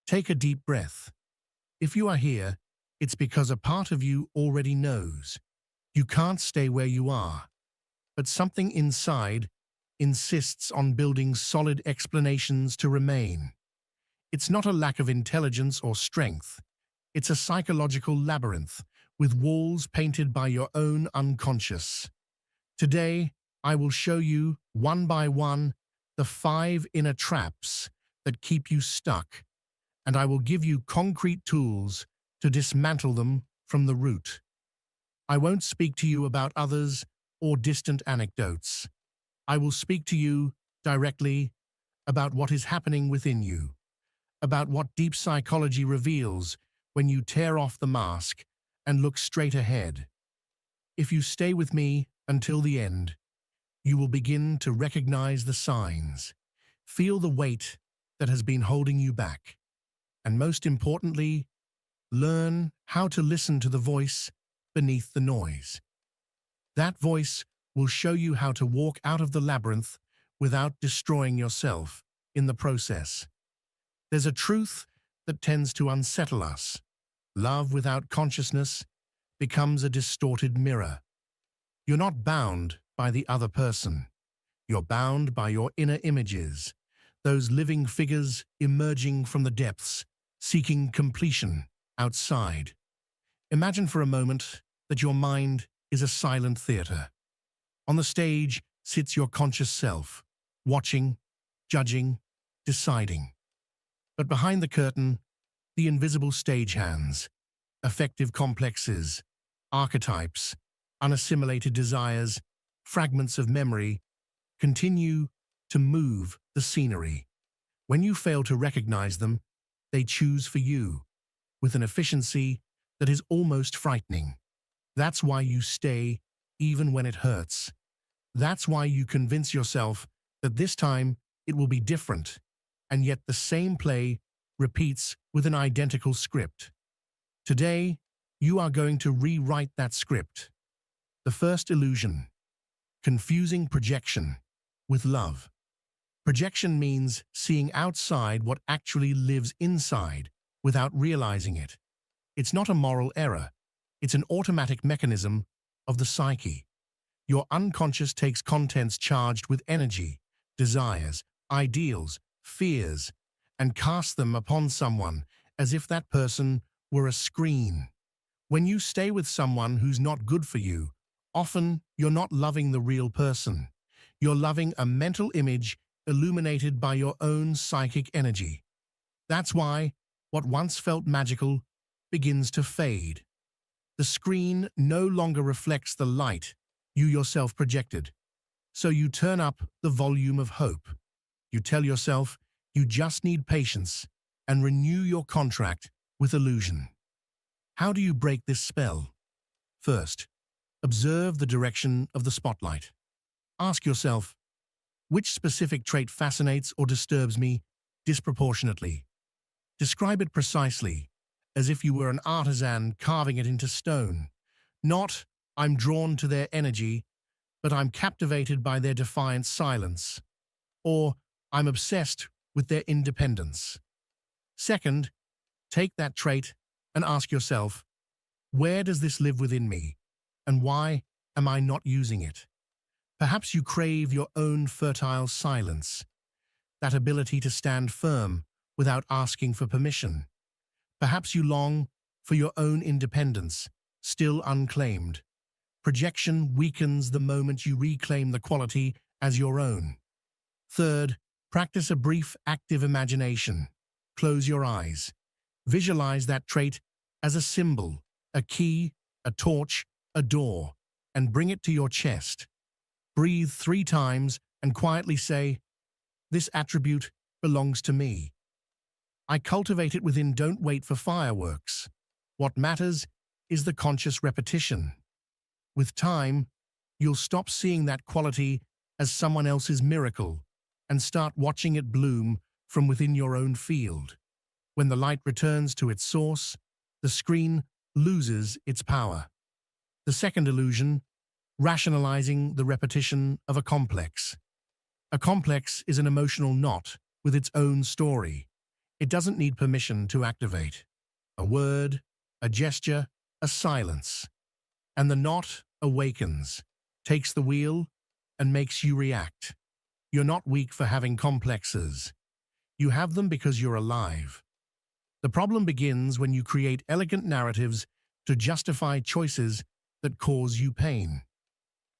Take a deep breath. If you are here, it's because a part of you already knows. You can't stay where you are. But something inside insists on building solid explanations to remain. It's not a lack of intelligence or strength. It's a psychological labyrinth with walls painted by your own unconscious. Today, I will show you, one by one, the 5 inner traps that keep you stuck, and I will give you concrete tools to dismantle them from the root. I won't speak to you about others or distant anecdotes. I will speak to you directly about what is happening within you, about what deep psychology reveals when you tear off the mask and look straight ahead. If you stay with me until the end, you will begin to recognize the signs, feel the weight that has been holding you back, and most importantly, learn how to listen to the voice beneath the noise. That voice will show you how to walk out of the labyrinth without destroying yourself in the process. There's a truth that tends to unsettle us. Love without consciousness becomes a distorted mirror. You're not bound by the other person. You're bound by your inner images, those living figures emerging from the depths, seeking completion outside. Imagine for a moment that your mind is a silent theater. On the stage sits your conscious self, watching, judging, deciding. But behind the curtain, the invisible stagehands, affective complexes, archetypes, unassimilated desires, fragments of memory, continue to move the scenery. When you fail to recognize them, they choose for you, with an efficiency that is almost frightening. That's why you stay even when it hurts. That's why you convince yourself that this time it will be different, and yet the same play repeats with an identical script. Today, you are going to rewrite that script. The first illusion: confusing projection with love. Projection means seeing outside what actually lives inside without realizing it. It's not a moral error. It's an automatic mechanism of the psyche. Your unconscious takes contents charged with energy, desires, ideals, fears, and casts them upon someone as if that person were a screen. When you stay with someone who's not good for you, often you're not loving the real person. You're loving a mental image illuminated by your own psychic energy. That's why what once felt magical begins to fade. The screen no longer reflects the light you yourself projected. So you turn up the volume of hope. You tell yourself you just need patience and renew your contract with illusion. How do you break this spell? First, observe the direction of the spotlight. Ask yourself, which specific trait fascinates or disturbs me disproportionately? Describe it precisely, as if you were an artisan carving it into stone. Not, I'm drawn to their energy, but I'm captivated by their defiant silence. Or, I'm obsessed with their independence. Second, take that trait and ask yourself, where does this live within me, and why am I not using it? Perhaps you crave your own fertile silence, that ability to stand firm without asking for permission. Perhaps you long for your own independence, still unclaimed. Projection weakens the moment you reclaim the quality as your own. Third, practice a brief active imagination. Close your eyes. Visualize that trait as a symbol, a key, a torch, a door, and bring it to your chest. Breathe 3 times and quietly say, this attribute belongs to me. I cultivate it within. Don't wait for fireworks. What matters is the conscious repetition. With time, you'll stop seeing that quality as someone else's miracle and start watching it bloom from within your own field. When the light returns to its source, the screen loses its power. The second illusion: rationalizing the repetition of a complex. A complex is an emotional knot with its own story. It doesn't need permission to activate. A word, a gesture, a silence. And the knot awakens, takes the wheel, and makes you react. You're not weak for having complexes. You have them because you're alive. The problem begins when you create elegant narratives to justify choices that cause you pain.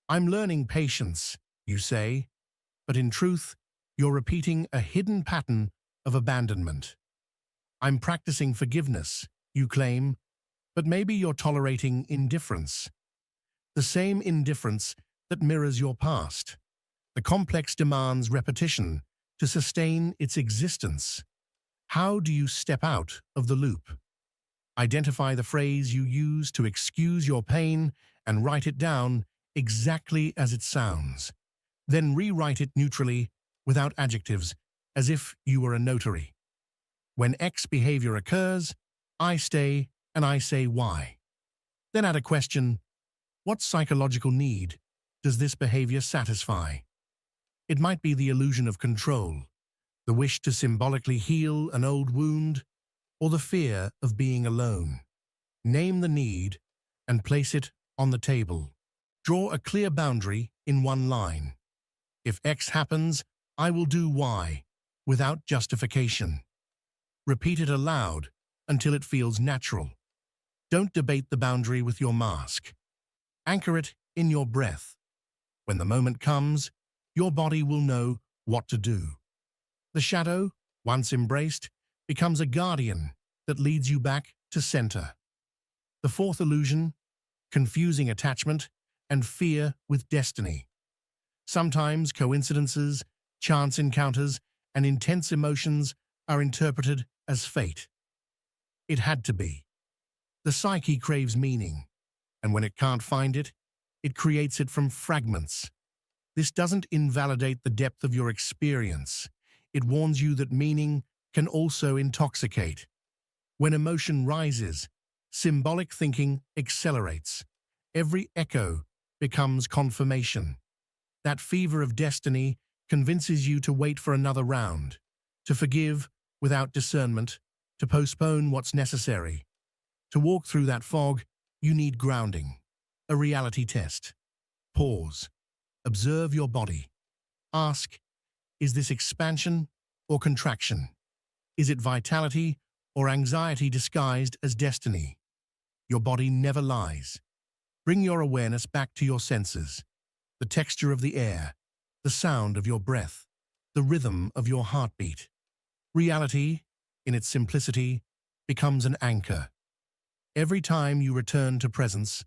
I'm learning patience, you say, but in truth, you're repeating a hidden pattern of abandonment. I'm practicing forgiveness, you claim, but maybe you're tolerating indifference. The same indifference that mirrors your past. The complex demands repetition to sustain its existence. How do you step out of the loop? Identify the phrase you use to excuse your pain and write it down exactly as it sounds. Then rewrite it neutrally, without adjectives, as if you were a notary. When X behavior occurs, I stay and I say why. Then add a question: what psychological need does this behavior satisfy? It might be the illusion of control, the wish to symbolically heal an old wound, or the fear of being alone. Name the need and place it on the table. Draw a clear boundary in one line. If X happens, I will do Y, without justification. Repeat it aloud until it feels natural. Don't debate the boundary with your mask. Anchor it in your breath. When the moment comes, your body will know what to do. The shadow, once embraced, becomes a guardian that leads you back to center. The fourth illusion: confusing attachment and fear with destiny. Sometimes coincidences, chance encounters, and intense emotions are interpreted as fate. It had to be. The psyche craves meaning, and when it can't find it, it creates it from fragments. This doesn't invalidate the depth of your experience. It warns you that meaning can also intoxicate. When emotion rises, symbolic thinking accelerates. Every echo becomes confirmation. That fever of destiny convinces you to wait for another round, to forgive without discernment, to postpone what's necessary. To walk through that fog, you need grounding, a reality test. Pause. Observe your body. Ask, is this expansion or contraction? Is it vitality or anxiety disguised as destiny? Your body never lies. Bring your awareness back to your senses. The texture of the air, the sound of your breath, the rhythm of your heartbeat. Reality, in its simplicity, becomes an anchor. Every time you return to presence,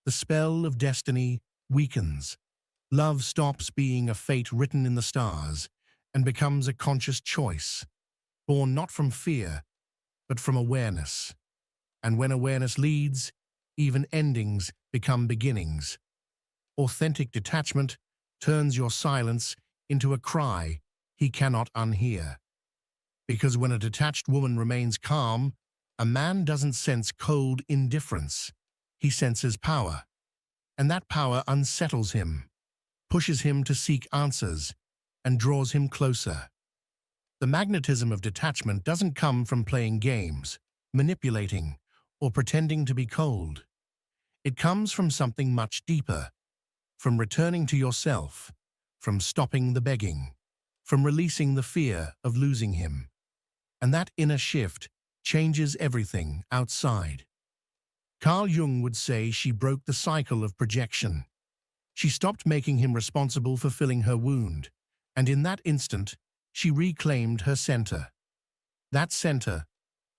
the spell of destiny weakens. Love stops being a fate written in the stars and becomes a conscious choice, born not from fear, but from awareness. And when awareness leads, even endings become beginnings. Authentic detachment turns your silence into a cry he cannot unhear. Because when a detached woman remains calm, a man doesn't sense cold indifference. He senses power. And that power unsettles him, pushes him to seek answers, and draws him closer. The magnetism of detachment doesn't come from playing games, manipulating, or pretending to be cold. It comes from something much deeper, from returning to yourself, from stopping the begging, from releasing the fear of losing him. And that inner shift changes everything outside. Carl Jung would say she broke the cycle of projection. She stopped making him responsible for filling her wound, and in that instant, she reclaimed her center. That center,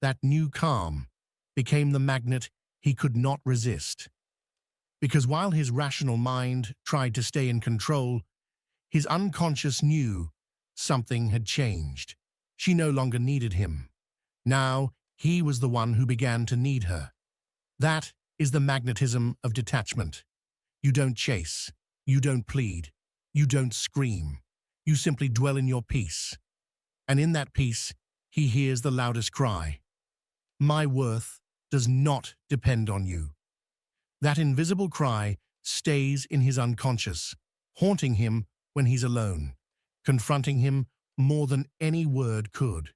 that new calm, became the magnet he could not resist. Because while his rational mind tried to stay in control, his unconscious knew something had changed. She no longer needed him. Now, he was the one who began to need her. That is the magnetism of detachment. You don't chase, you don't plead, you don't scream. You simply dwell in your peace. And in that peace, he hears the loudest cry. My worth does not depend on you. That invisible cry stays in his unconscious, haunting him when he's alone, confronting him more than any word could.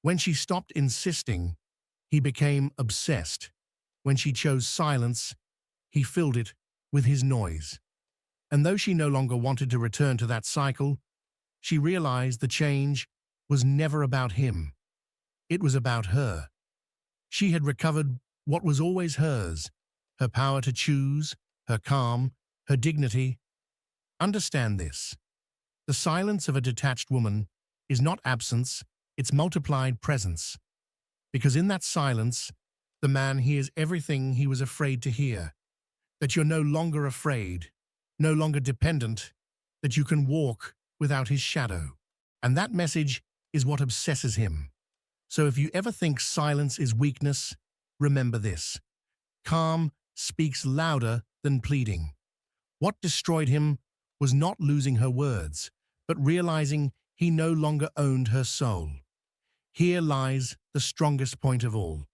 When she stopped insisting, he became obsessed. When she chose silence, he filled it with his noise. And though she no longer wanted to return to that cycle, she realized the change was never about him. It was about her. She had recovered what was always hers, her power to choose, her calm, her dignity. Understand this. The silence of a detached woman is not absence, it's multiplied presence. Because in that silence, the man hears everything he was afraid to hear. That you're no longer afraid, no longer dependent, that you can walk without his shadow. And that message is what obsesses him. So if you ever think silence is weakness, remember this. Calm speaks louder than pleading. What destroyed him was not losing her words, but realizing he no longer owned her soul. Here lies the strongest point of all.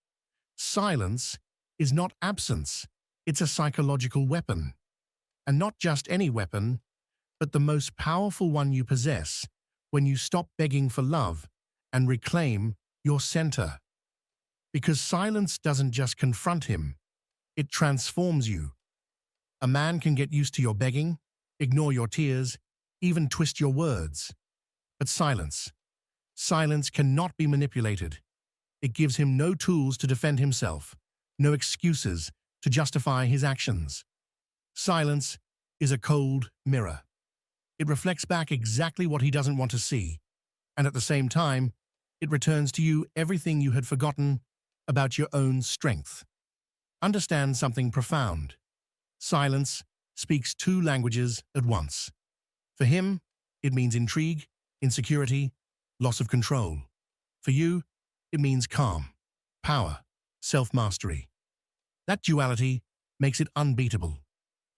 Silence is not absence, it's a psychological weapon. And not just any weapon, but the most powerful one you possess when you stop begging for love and reclaim your center. Because silence doesn't just confront him, it transforms you. A man can get used to your begging, ignore your tears, even twist your words. But silence cannot be manipulated. It gives him no tools to defend himself, no excuses to justify his actions. Silence is a cold mirror. It reflects back exactly what he doesn't want to see, and at the same time, it returns to you everything you had forgotten about your own strength. Understand something profound. Silence speaks two languages at once. For him, it means intrigue, insecurity, loss of control. For you, it means calm, power, self-mastery. That duality makes it unbeatable,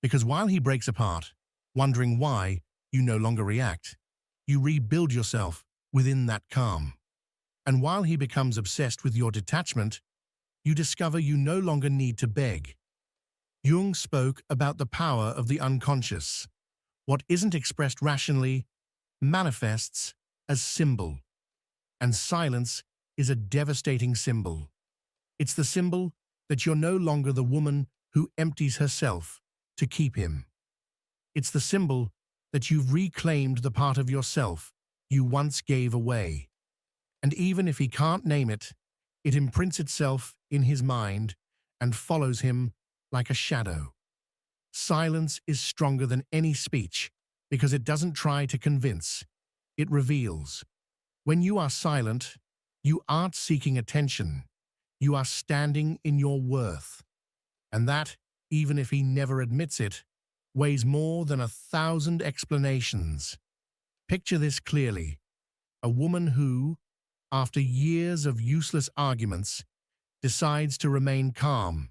because while he breaks apart, wondering why you no longer react, you rebuild yourself within that calm. And while he becomes obsessed with your detachment, you discover you no longer need to beg. Jung spoke about the power of the unconscious. What isn't expressed rationally manifests as symbol. And silence is a devastating symbol. It's the symbol that you're no longer the woman who empties herself to keep him. It's the symbol that you've reclaimed the part of yourself you once gave away. And even if he can't name it, it imprints itself in his mind and follows him like a shadow. Silence is stronger than any speech because it doesn't try to convince, it reveals. When you are silent, you aren't seeking attention. You are standing in your worth. And that, even if he never admits it, weighs more than 1,000 explanations. Picture this clearly. A woman who, after years of useless arguments, decides to remain calm,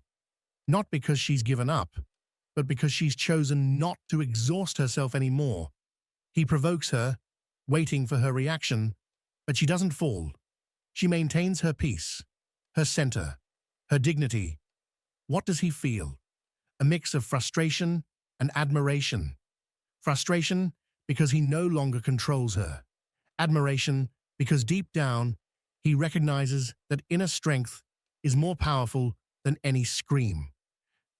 not because she's given up, but because she's chosen not to exhaust herself anymore. He provokes her, waiting for her reaction, but she doesn't fall. She maintains her peace, her center, her dignity. What does he feel? A mix of frustration and admiration. Frustration because he no longer controls her. Admiration because deep down, he recognizes that inner strength is more powerful than any scream.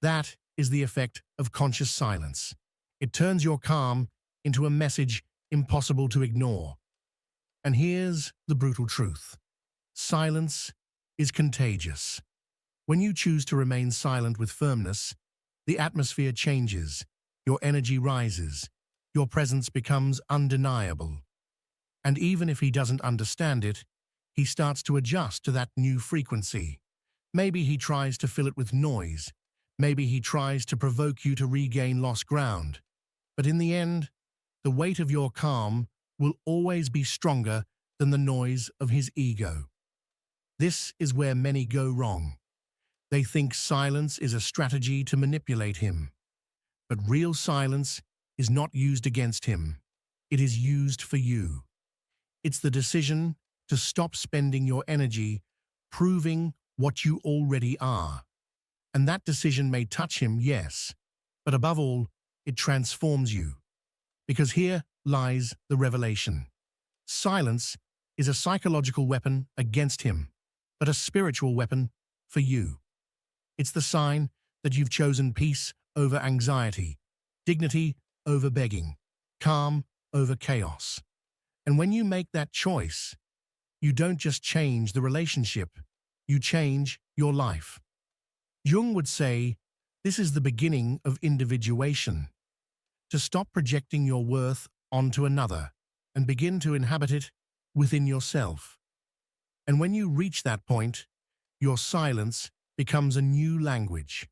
That is the effect of conscious silence. It turns your calm into a message impossible to ignore. And here's the brutal truth. Silence is contagious. When you choose to remain silent with firmness, the atmosphere changes, your energy rises, your presence becomes undeniable. And even if he doesn't understand it, he starts to adjust to that new frequency. Maybe he tries to fill it with noise. Maybe he tries to provoke you to regain lost ground. But in the end, the weight of your calm will always be stronger than the noise of his ego. This is where many go wrong. They think silence is a strategy to manipulate him. But real silence is not used against him. It is used for you. It's the decision to stop spending your energy proving what you already are. And that decision may touch him, yes, but above all, it transforms you. Because here lies the revelation. Silence is a psychological weapon against him, but a spiritual weapon for you. It's the sign that you've chosen peace over anxiety, dignity over begging, calm over chaos. And when you make that choice, you don't just change the relationship, you change your life. Jung would say, this is the beginning of individuation. To stop projecting your worth onto another and begin to inhabit it within yourself. And when you reach that point, your silence becomes a new language,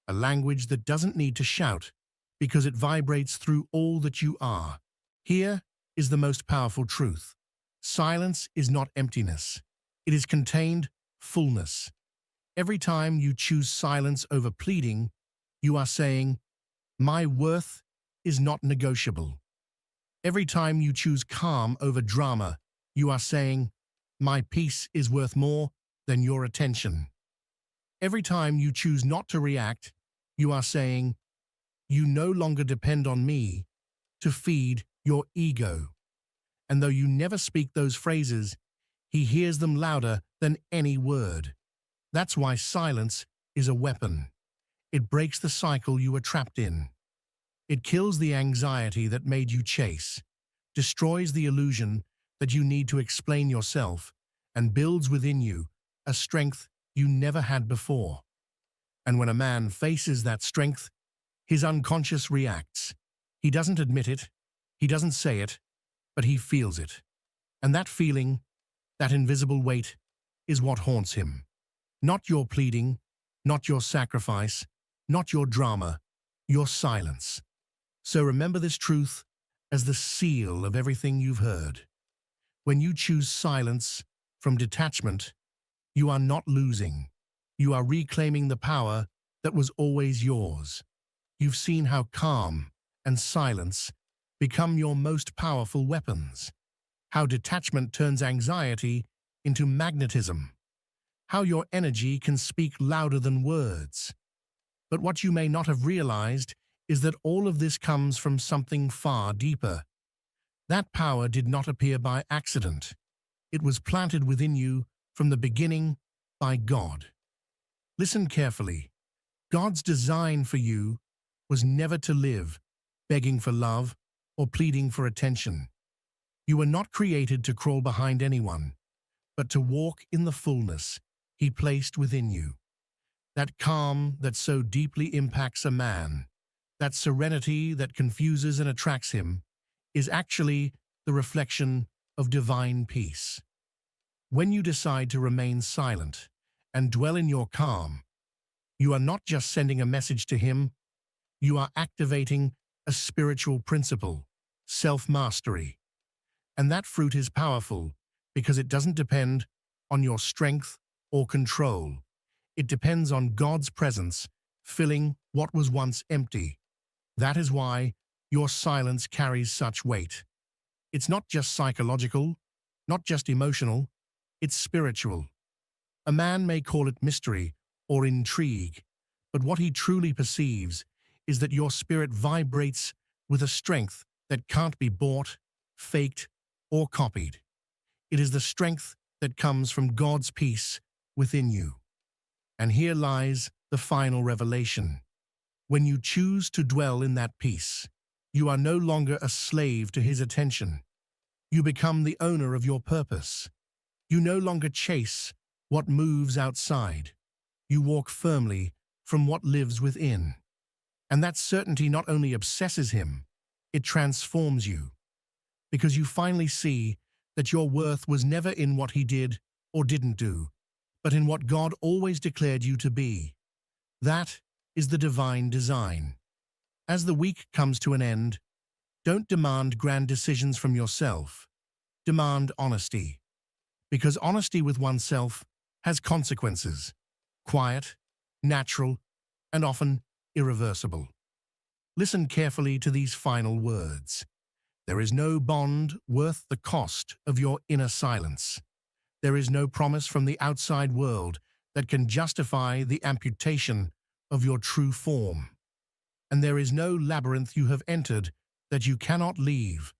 a language that doesn't need to shout because it vibrates through all that you are. Here is the most powerful truth. Silence is not emptiness. It is contained fullness. Every time you choose silence over pleading, you are saying, my worth is not negotiable. Every time you choose calm over drama, you are saying, my peace is worth more than your attention. Every time you choose not to react, you are saying, you no longer depend on me to feed your ego. And though you never speak those phrases, he hears them louder than any word. That's why silence is a weapon. It breaks the cycle you were trapped in. It kills the anxiety that made you chase, destroys the illusion that you need to explain yourself, and builds within you a strength you never had before. And when a man faces that strength, his unconscious reacts. He doesn't admit it, he doesn't say it, but he feels it. And that feeling, that invisible weight, is what haunts him. Not your pleading, not your sacrifice, not your drama, your silence. So remember this truth as the seal of everything you've heard. When you choose silence from detachment, you are not losing. You are reclaiming the power that was always yours. You've seen how calm and silence become your most powerful weapons. How detachment turns anxiety into magnetism. How your energy can speak louder than words. But what you may not have realized is that all of this comes from something far deeper. That power did not appear by accident. It was planted within you from the beginning by God. Listen carefully. God's design for you was never to live begging for love or pleading for attention. You were not created to crawl behind anyone, but to walk in the fullness He placed within you. That calm that so deeply impacts a man, that serenity that confuses and attracts him, is actually the reflection of divine peace. When you decide to remain silent and dwell in your calm, you are not just sending a message to Him, you are activating a spiritual principle, self-mastery. And that fruit is powerful because it doesn't depend on your strength or control. It depends on God's presence filling what was once empty. That is why your silence carries such weight. It's not just psychological, not just emotional, it's spiritual. A man may call it mystery or intrigue, but what he truly perceives is that your spirit vibrates with a strength that can't be bought, faked, or copied. It is the strength that comes from God's peace within you. And here lies the final revelation. When you choose to dwell in that peace, you are no longer a slave to His attention. You become the owner of your purpose. You no longer chase what moves outside. You walk firmly from what lives within. And that certainty not only obsesses Him, it transforms you. Because you finally see that your worth was never in what He did or didn't do, but in what God always declared you to be. That is the divine design. As the week comes to an end, don't demand grand decisions from yourself. Demand honesty. Because honesty with oneself has consequences. Quiet, natural, and often irreversible. Listen carefully to these final words. There is no bond worth the cost of your inner silence. There is no promise from the outside world that can justify the amputation of your true form. And there is no labyrinth you have entered that you cannot leave,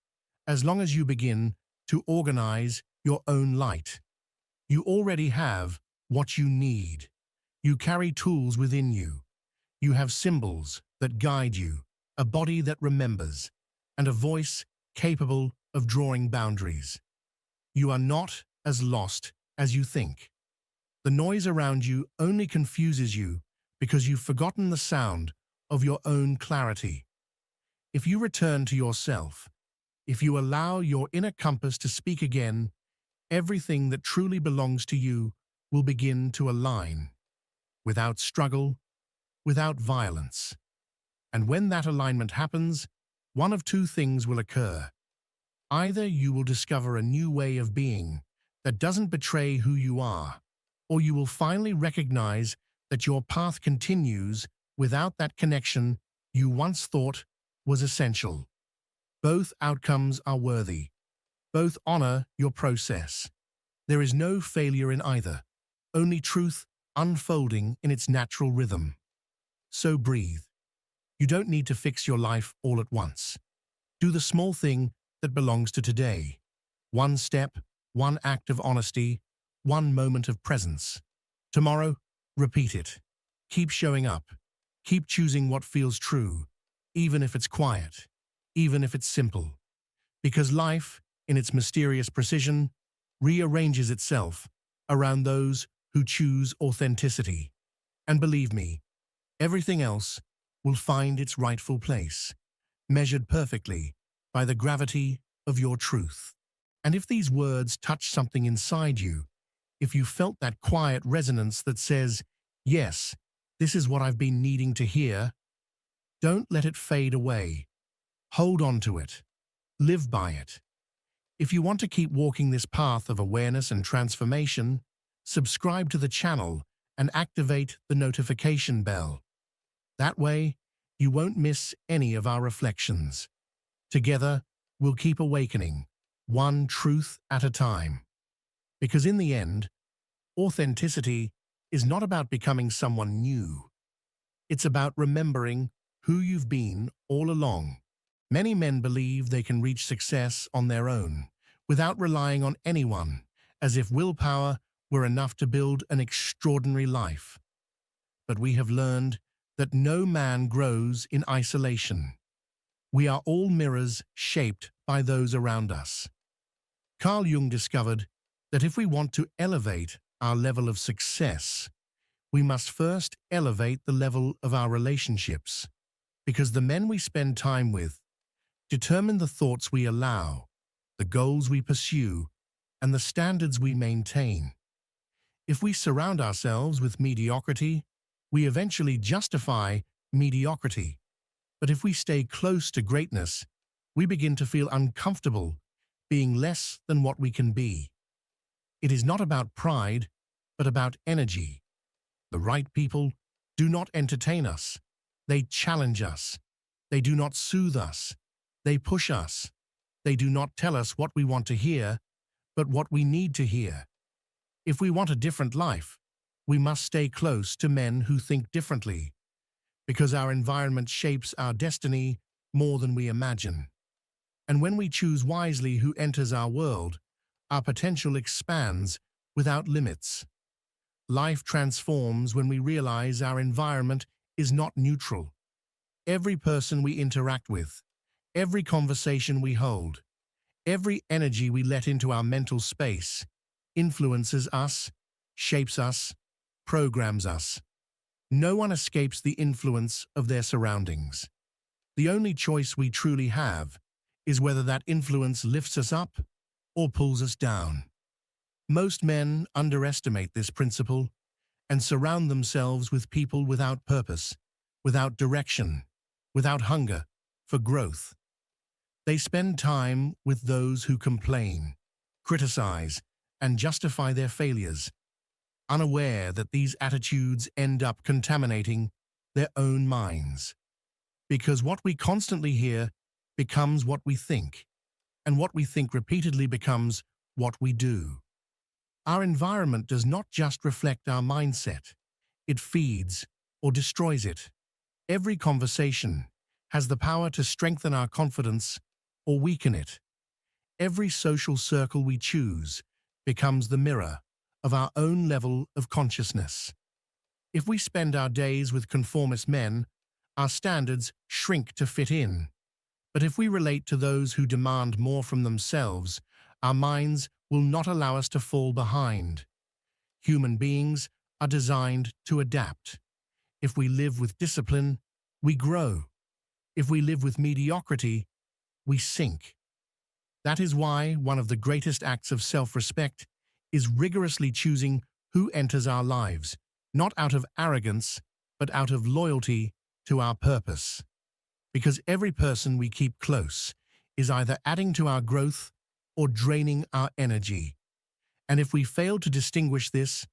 as long as you begin to organize your own light. You already have what you need. You carry tools within you. You have symbols that guide you, a body that remembers, and a voice capable of drawing boundaries. You are not as lost as you think. The noise around you only confuses you because you've forgotten the sound of your own clarity. If you return to yourself, if you allow your inner compass to speak again, everything that truly belongs to you will begin to align, without struggle, without violence. And when that alignment happens, one of two things will occur. Either you will discover a new way of being that doesn't betray who you are, or you will finally recognize that your path continues without that connection you once thought was essential. Both outcomes are worthy. Both honor your process. There is no failure in either, only truth unfolding in its natural rhythm. So breathe. You don't need to fix your life all at once. Do the small thing that belongs to today. One step, one act of honesty, one moment of presence. Tomorrow, repeat it. Keep showing up. Keep choosing what feels true, even if it's quiet, even if it's simple. Because life, in its mysterious precision, rearranges itself around those who choose authenticity. And believe me, everything else will find its rightful place, measured perfectly by the gravity of your truth. And if these words touch something inside you, if you felt that quiet resonance that says, yes, this is what I've been needing to hear, don't let it fade away. Hold on to it. Live by it. If you want to keep walking this path of awareness and transformation, subscribe to the channel and activate the notification bell. That way, you won't miss any of our reflections. Together, we'll keep awakening, one truth at a time. Because in the end, authenticity is not about becoming someone new. It's about remembering who you've been all along. Many men believe they can reach success on their own, without relying on anyone, as if willpower were enough to build an extraordinary life. But we have learned that no man grows in isolation. We are all mirrors shaped by those around us. Carl Jung discovered that if we want to elevate our level of success, we must first elevate the level of our relationships, because the men we spend time with determine the thoughts we allow, the goals we pursue, and the standards we maintain. If we surround ourselves with mediocrity, we eventually justify mediocrity. But if we stay close to greatness, we begin to feel uncomfortable being less than what we can be. It is not about pride, but about energy. The right people do not entertain us. They challenge us. They do not soothe us. They push us. They do not tell us what we want to hear, but what we need to hear. If we want a different life, we must stay close to men who think differently, because our environment shapes our destiny more than we imagine. And when we choose wisely who enters our world, our potential expands without limits. Life transforms when we realize our environment is not neutral. Every person we interact with, every conversation we hold, every energy we let into our mental space influences us, shapes us, programs us. No one escapes the influence of their surroundings. The only choice we truly have is whether that influence lifts us up or pulls us down. Most men underestimate this principle and surround themselves with people without purpose, without direction, without hunger for growth. They spend time with those who complain, criticize, and justify their failures, unaware that these attitudes end up contaminating their own minds. Because what we constantly hear becomes what we think, and what we think repeatedly becomes what we do. Our environment does not just reflect our mindset, it feeds or destroys it. Every conversation has the power to strengthen our confidence or weaken it. Every social circle we choose becomes the mirror of our own level of consciousness. If we spend our days with conformist men, our standards shrink to fit in. But if we relate to those who demand more from themselves, our minds will not allow us to fall behind. Human beings are designed to adapt. If we live with discipline, we grow. If we live with mediocrity, we sink. That is why one of the greatest acts of self-respect is rigorously choosing who enters our lives, not out of arrogance, but out of loyalty to our purpose. Because every person we keep close is either adding to our growth or draining our energy. And if we fail to distinguish this,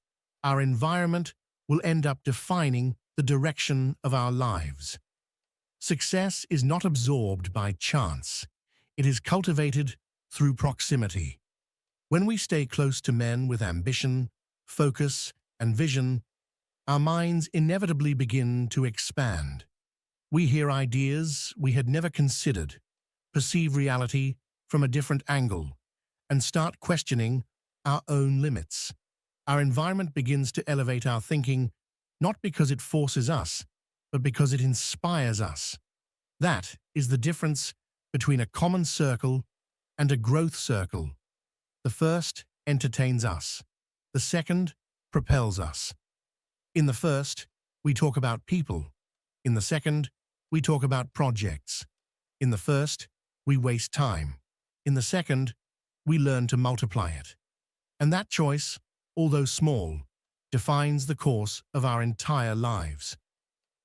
our environment will end up defining the direction of our lives. Success is not absorbed by chance. It is cultivated through proximity. When we stay close to men with ambition, focus, and vision, our minds inevitably begin to expand. We hear ideas we had never considered, perceive reality from a different angle, and start questioning our own limits. Our environment begins to elevate our thinking, not because it forces us, but because it inspires us. That is the difference between a common circle and a growth circle. The first entertains us. The second propels us. In the first, we talk about people. In the second, we talk about projects. In the first, we waste time. In the second, we learn to multiply it. And that choice, although small, defines the course of our entire lives.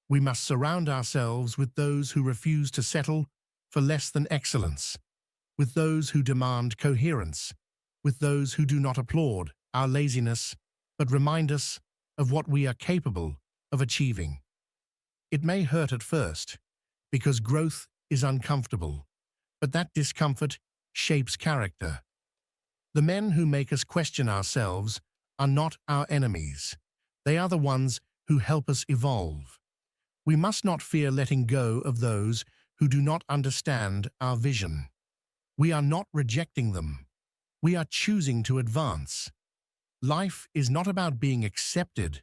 We must surround ourselves with those who refuse to settle for less than excellence, with those who demand coherence, with those who do not applaud our laziness, but remind us of what we are capable of achieving. It may hurt at first, because growth is uncomfortable, but that discomfort shapes character. The men who make us question ourselves are not our enemies. They are the ones who help us evolve. We must not fear letting go of those who do not understand our vision. We are not rejecting them. We are choosing to advance. Life is not about being accepted,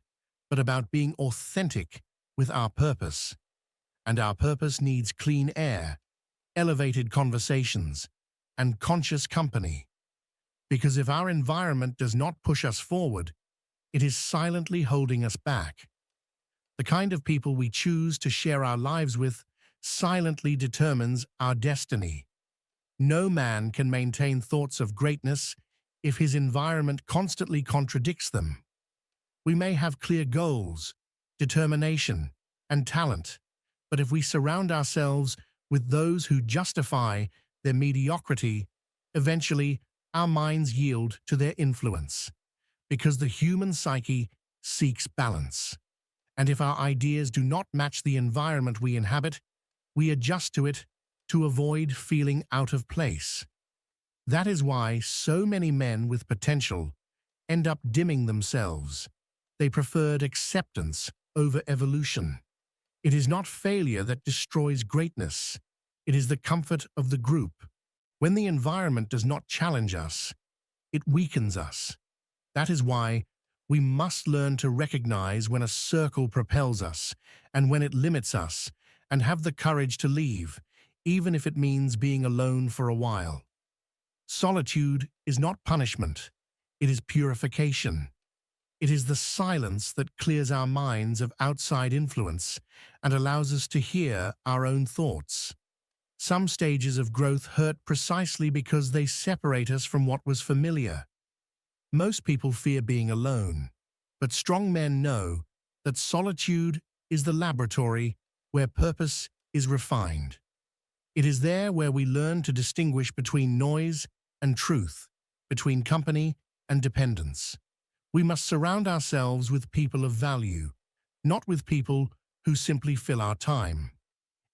but about being authentic with our purpose. And our purpose needs clean air, elevated conversations, and conscious company. Because if our environment does not push us forward, it is silently holding us back. The kind of people we choose to share our lives with silently determines our destiny. No man can maintain thoughts of greatness if his environment constantly contradicts them. We may have clear goals, determination, and talent, but if we surround ourselves with those who justify their mediocrity, eventually our minds yield to their influence, because the human psyche seeks balance. And if our ideas do not match the environment we inhabit, we adjust to it to avoid feeling out of place. That is why so many men with potential end up dimming themselves. They preferred acceptance over evolution. It is not failure that destroys greatness. It is the comfort of the group. When the environment does not challenge us, it weakens us. That is why we must learn to recognize when a circle propels us and when it limits us, and have the courage to leave, even if it means being alone for a while. Solitude is not punishment. It is purification. It is the silence that clears our minds of outside influence and allows us to hear our own thoughts. Some stages of growth hurt precisely because they separate us from what was familiar. Most people fear being alone, but strong men know that solitude is the laboratory where purpose is refined. It is there where we learn to distinguish between noise and truth, between company and dependence. We must surround ourselves with people of value, not with people who simply fill our time.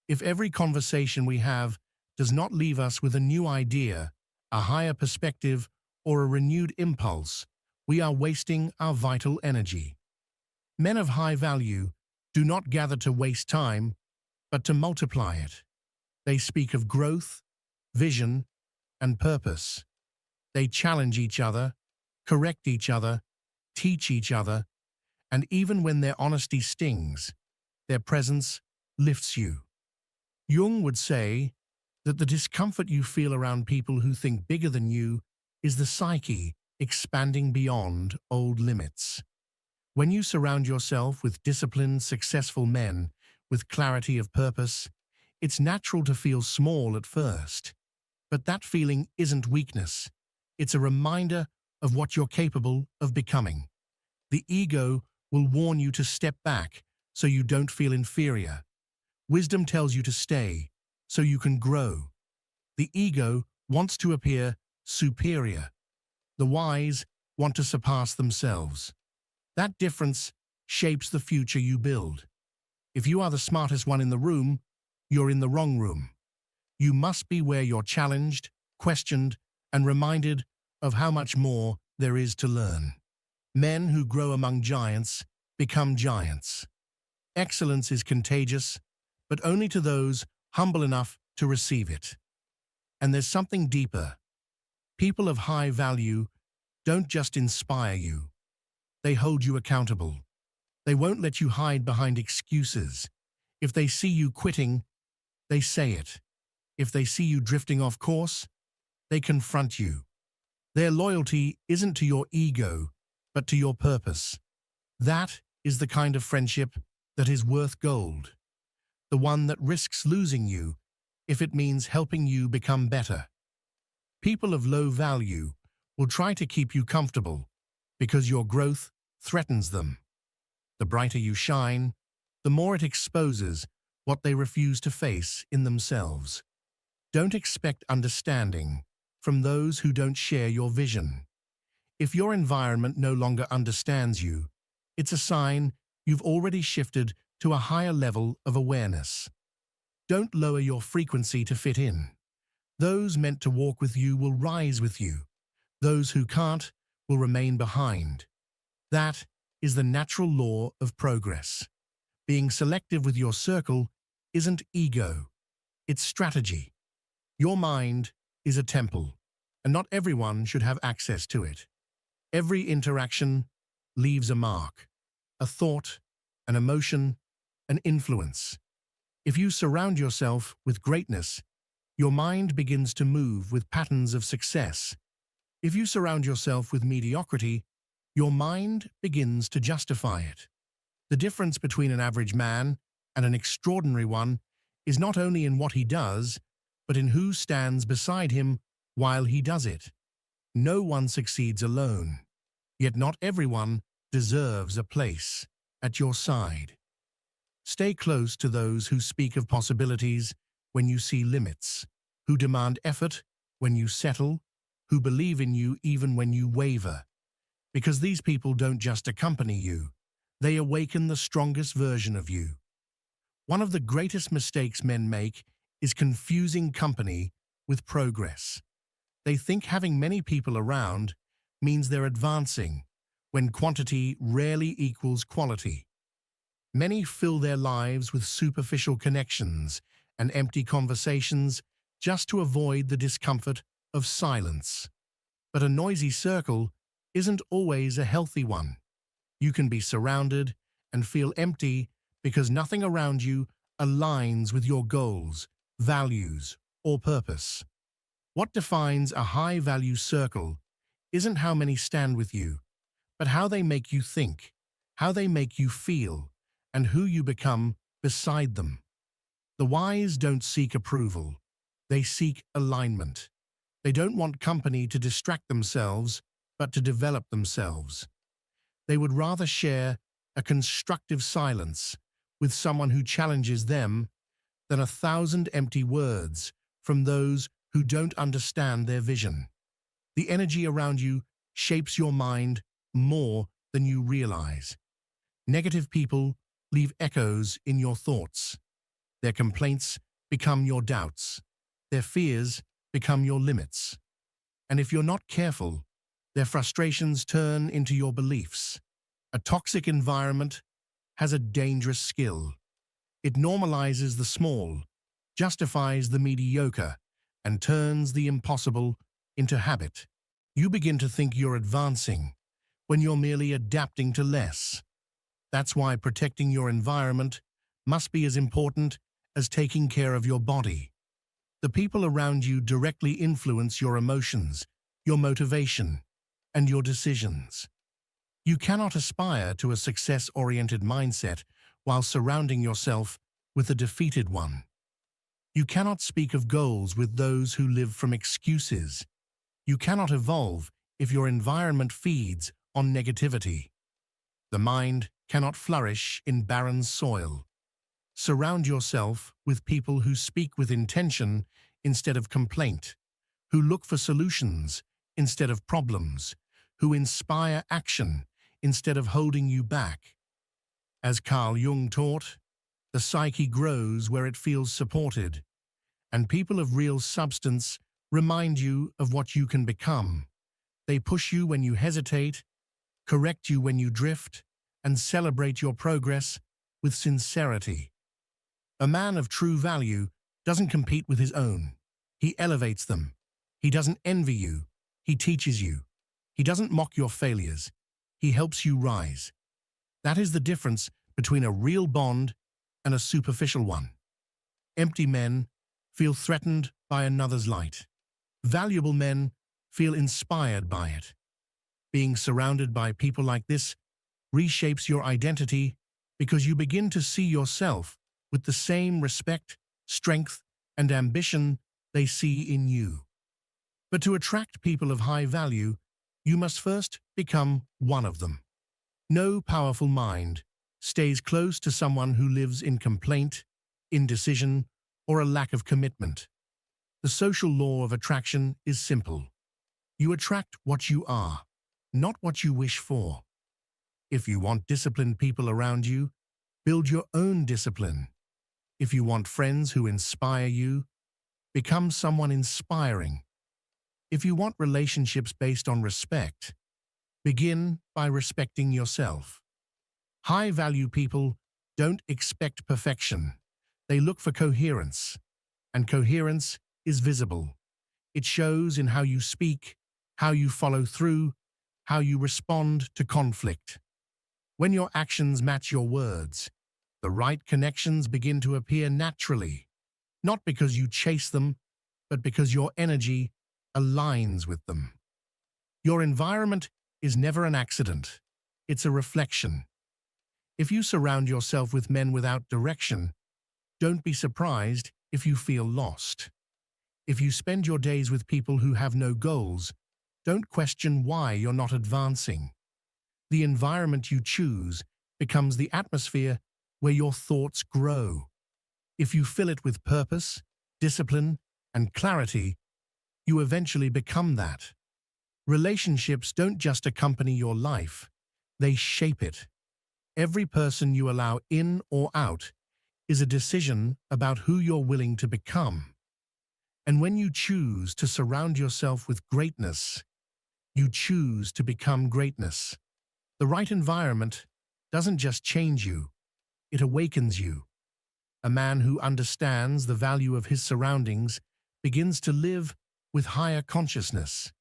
If every conversation we have does not leave us with a new idea, a higher perspective, or a renewed impulse, we are wasting our vital energy. Men of high value do not gather to waste time, but to multiply it. They speak of growth, vision, and purpose. They challenge each other, correct each other, teach each other, and even when their honesty stings, their presence lifts you. Jung would say that the discomfort you feel around people who think bigger than you is the psyche expanding beyond old limits. When you surround yourself with disciplined, successful men with clarity of purpose, it's natural to feel small at first. But that feeling isn't weakness. It's a reminder of what you're capable of becoming. The ego will warn you to step back so you don't feel inferior. Wisdom tells you to stay so you can grow. The ego wants to appear superior. The wise want to surpass themselves. That difference shapes the future you build. If you are the smartest one in the room, you're in the wrong room. You must be where you're challenged, questioned, and reminded of how much more there is to learn. Men who grow among giants become giants. Excellence is contagious, but only to those humble enough to receive it. And there's something deeper. People of high value don't just inspire you. They hold you accountable. They won't let you hide behind excuses. If they see you quitting, they say it. If they see you drifting off course, they confront you. Their loyalty isn't to your ego, but to your purpose. That is the kind of friendship that is worth gold. The one that risks losing you if it means helping you become better. People of low value will try to keep you comfortable because your growth threatens them. The brighter you shine, the more it exposes what they refuse to face in themselves. Don't expect understanding from those who don't share your vision. If your environment no longer understands you, it's a sign you've already shifted to a higher level of awareness. Don't lower your frequency to fit in. Those meant to walk with you will rise with you. Those who can't will remain behind. That is the natural law of progress. Being selective with your circle isn't ego, it's strategy. Your mind is a temple, and not everyone should have access to it. Every interaction leaves a mark, a thought, an emotion, an influence. If you surround yourself with greatness, your mind begins to move with patterns of success. If you surround yourself with mediocrity, your mind begins to justify it. The difference between an average man and an extraordinary one is not only in what he does, but in who stands beside him while he does it. No one succeeds alone, yet not everyone deserves a place at your side. Stay close to those who speak of possibilities when you see limits, who demand effort when you settle, who believe in you even when you waver. Because these people don't just accompany you, they awaken the strongest version of you. One of the greatest mistakes men make is confusing company with progress. They think having many people around means they're advancing, when quantity rarely equals quality. Many fill their lives with superficial connections and empty conversations just to avoid the discomfort of silence. But a noisy circle isn't always a healthy one. You can be surrounded and feel empty because nothing around you aligns with your goals, values, or purpose. What defines a high-value circle isn't how many stand with you, but how they make you think, how they make you feel, and who you become beside them. The wise don't seek approval. They seek alignment. They don't want company to distract themselves, but to develop themselves. They would rather share a constructive silence with someone who challenges them than 1,000 empty words from those who don't understand their vision. The energy around you shapes your mind more than you realize. Negative people leave echoes in your thoughts. Their complaints become your doubts. Their fears become your limits. And if you're not careful, their frustrations turn into your beliefs. A toxic environment has a dangerous skill. It normalizes the small, justifies the mediocre, and turns the impossible into habit. You begin to think you're advancing when you're merely adapting to less. That's why protecting your environment must be as important as taking care of your body. The people around you directly influence your emotions, your motivation, and your decisions. You cannot aspire to a success-oriented mindset while surrounding yourself with a defeated one. You cannot speak of goals with those who live from excuses. You cannot evolve if your environment feeds on negativity. The mind cannot flourish in barren soil. Surround yourself with people who speak with intention instead of complaint, who look for solutions instead of problems, who inspire action instead of holding you back. As Carl Jung taught, the psyche grows where it feels supported, and people of real substance remind you of what you can become. They push you when you hesitate, correct you when you drift, and celebrate your progress with sincerity. A man of true value doesn't compete with his own. He elevates them. He doesn't envy you. He teaches you. He doesn't mock your failures. He helps you rise. That is the difference between a real bond and a superficial one. Empty men feel threatened by another's light. Valuable men feel inspired by it. Being surrounded by people like this reshapes your identity because you begin to see yourself with the same respect, strength, and ambition they see in you. But to attract people of high value, you must first become one of them. No powerful mind stays close to someone who lives in complaint, indecision, or a lack of commitment. The social law of attraction is simple. You attract what you are, not what you wish for. If you want disciplined people around you, build your own discipline. If you want friends who inspire you, become someone inspiring. If you want relationships based on respect, begin by respecting yourself. High-value people don't expect perfection. They look for coherence, and coherence is visible. It shows in how you speak, how you follow through, how you respond to conflict. When your actions match your words, the right connections begin to appear naturally, not because you chase them, but because your energy aligns with them. Your environment is never an accident. It's a reflection. If you surround yourself with men without direction, don't be surprised if you feel lost. If you spend your days with people who have no goals, don't question why you're not advancing. The environment you choose becomes the atmosphere where your thoughts grow. If you fill it with purpose, discipline, and clarity, you eventually become that. Relationships don't just accompany your life, they shape it. Every person you allow in or out is a decision about who you're willing to become. And when you choose to surround yourself with greatness, you choose to become greatness. The right environment doesn't just change you, it awakens you. A man who understands the value of his surroundings begins to live with higher consciousness.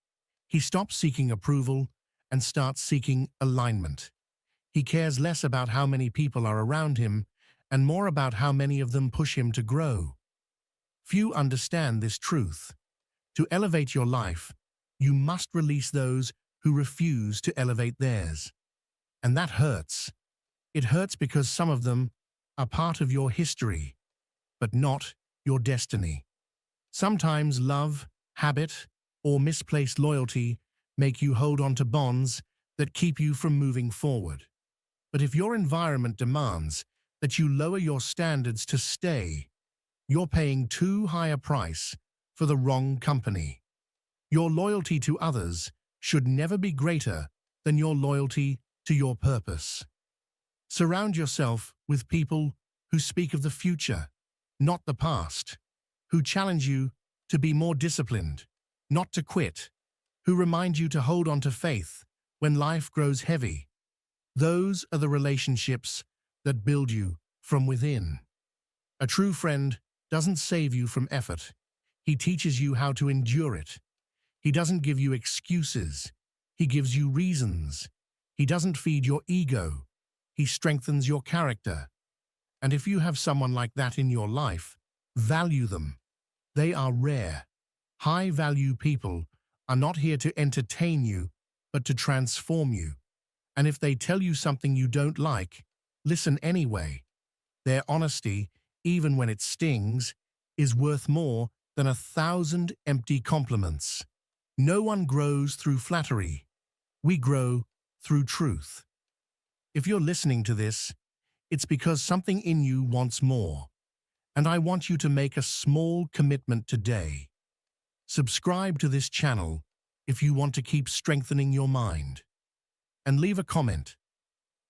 He stops seeking approval and starts seeking alignment. He cares less about how many people are around him and more about how many of them push him to grow. Few understand this truth. To elevate your life, you must release those who refuse to elevate theirs. And that hurts. It hurts because some of them are part of your history, but not your destiny. Sometimes love, habit, or misplaced loyalty make you hold on to bonds that keep you from moving forward. But if your environment demands that you lower your standards to stay, you're paying too high a price for the wrong company. Your loyalty to others should never be greater than your loyalty to your purpose. Surround yourself with people who speak of the future, not the past, who challenge you to be more disciplined, not to quit, who remind you to hold on to faith when life grows heavy. Those are the relationships that build you from within. A true friend doesn't save you from effort. He teaches you how to endure it. He doesn't give you excuses. He gives you reasons. He doesn't feed your ego. He strengthens your character. And if you have someone like that in your life, value them. They are rare. High-value people are not here to entertain you, but to transform you. And if they tell you something you don't like, listen anyway. Their honesty, even when it stings, is worth more than 1,000 empty compliments. No one grows through flattery. We grow through truth. If you're listening to this, it's because something in you wants more. And I want you to make a small commitment today. Subscribe to this channel if you want to keep strengthening your mind. And leave a comment.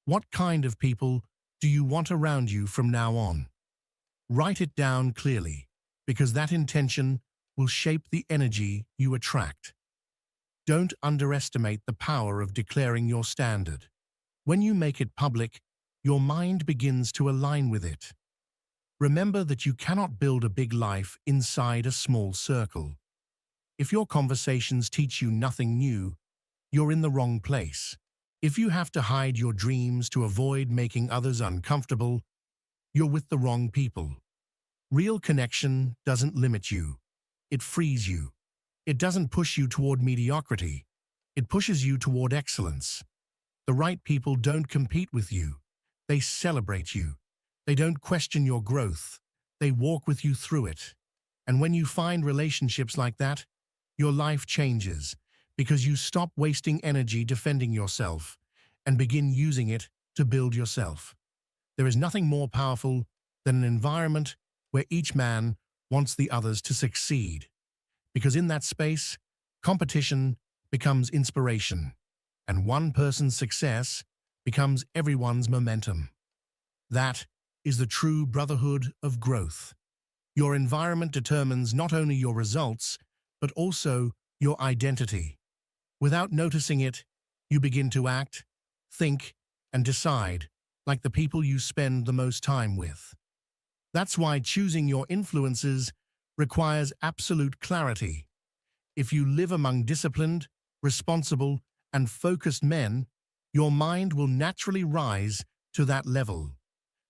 What kind of people do you want around you from now on? Write it down clearly, because that intention will shape the energy you attract. Don't underestimate the power of declaring your standard. When you make it public, your mind begins to align with it. Remember that you cannot build a big life inside a small circle. If your conversations teach you nothing new, you're in the wrong place. If you have to hide your dreams to avoid making others uncomfortable, you're with the wrong people. Real connection doesn't limit you. It frees you. It doesn't push you toward mediocrity. It pushes you toward excellence. The right people don't compete with you. They celebrate you. They don't question your growth. They walk with you through it. And when you find relationships like that, your life changes because you stop wasting energy defending yourself and begin using it to build yourself. There is nothing more powerful than an environment where each man wants the others to succeed. Because in that space, competition becomes inspiration, and one person's success becomes everyone's momentum. That is the true brotherhood of growth. Your environment determines not only your results, but also your identity. Without noticing it, you begin to act, think, and decide like the people you spend the most time with. That's why choosing your influences requires absolute clarity. If you live among disciplined, responsible, and focused men, your mind will naturally rise to that level.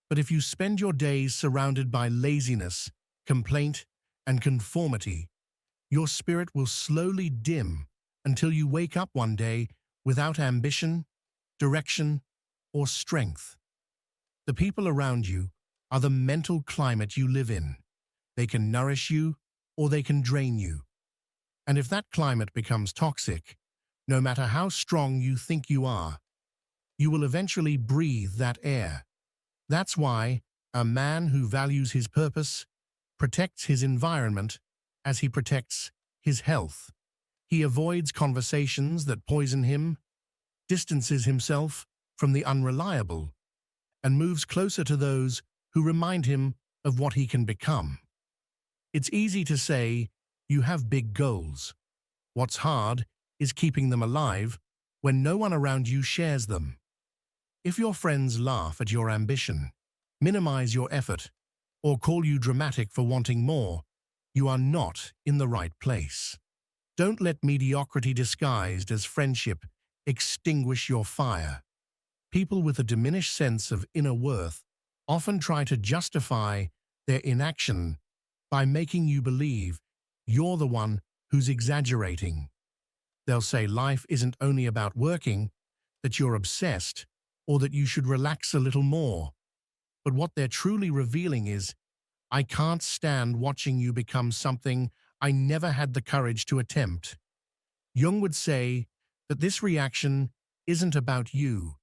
But if you spend your days surrounded by laziness, complaint, and conformity, your spirit will slowly dim until you wake up one day without ambition, direction, or strength. The people around you are the mental climate you live in. They can nourish you or they can drain you. And if that climate becomes toxic, no matter how strong you think you are, you will eventually breathe that air. That's why a man who values his purpose protects his environment as he protects his health. He avoids conversations that poison him, distances himself from the unreliable, and moves closer to those who remind him of what he can become. It's easy to say you have big goals. What's hard is keeping them alive when no one around you shares them. If your friends laugh at your ambition, minimize your effort, or call you dramatic for wanting more, you are not in the right place. Don't let mediocrity disguised as friendship extinguish your fire. People with a diminished sense of inner worth often try to justify their inaction by making you believe you're the one who's exaggerating. They'll say life isn't only about working, that you're obsessed, or that you should relax a little more. But what they're truly revealing is, I can't stand watching you become something I never had the courage to attempt. Jung would say that this reaction isn't about you.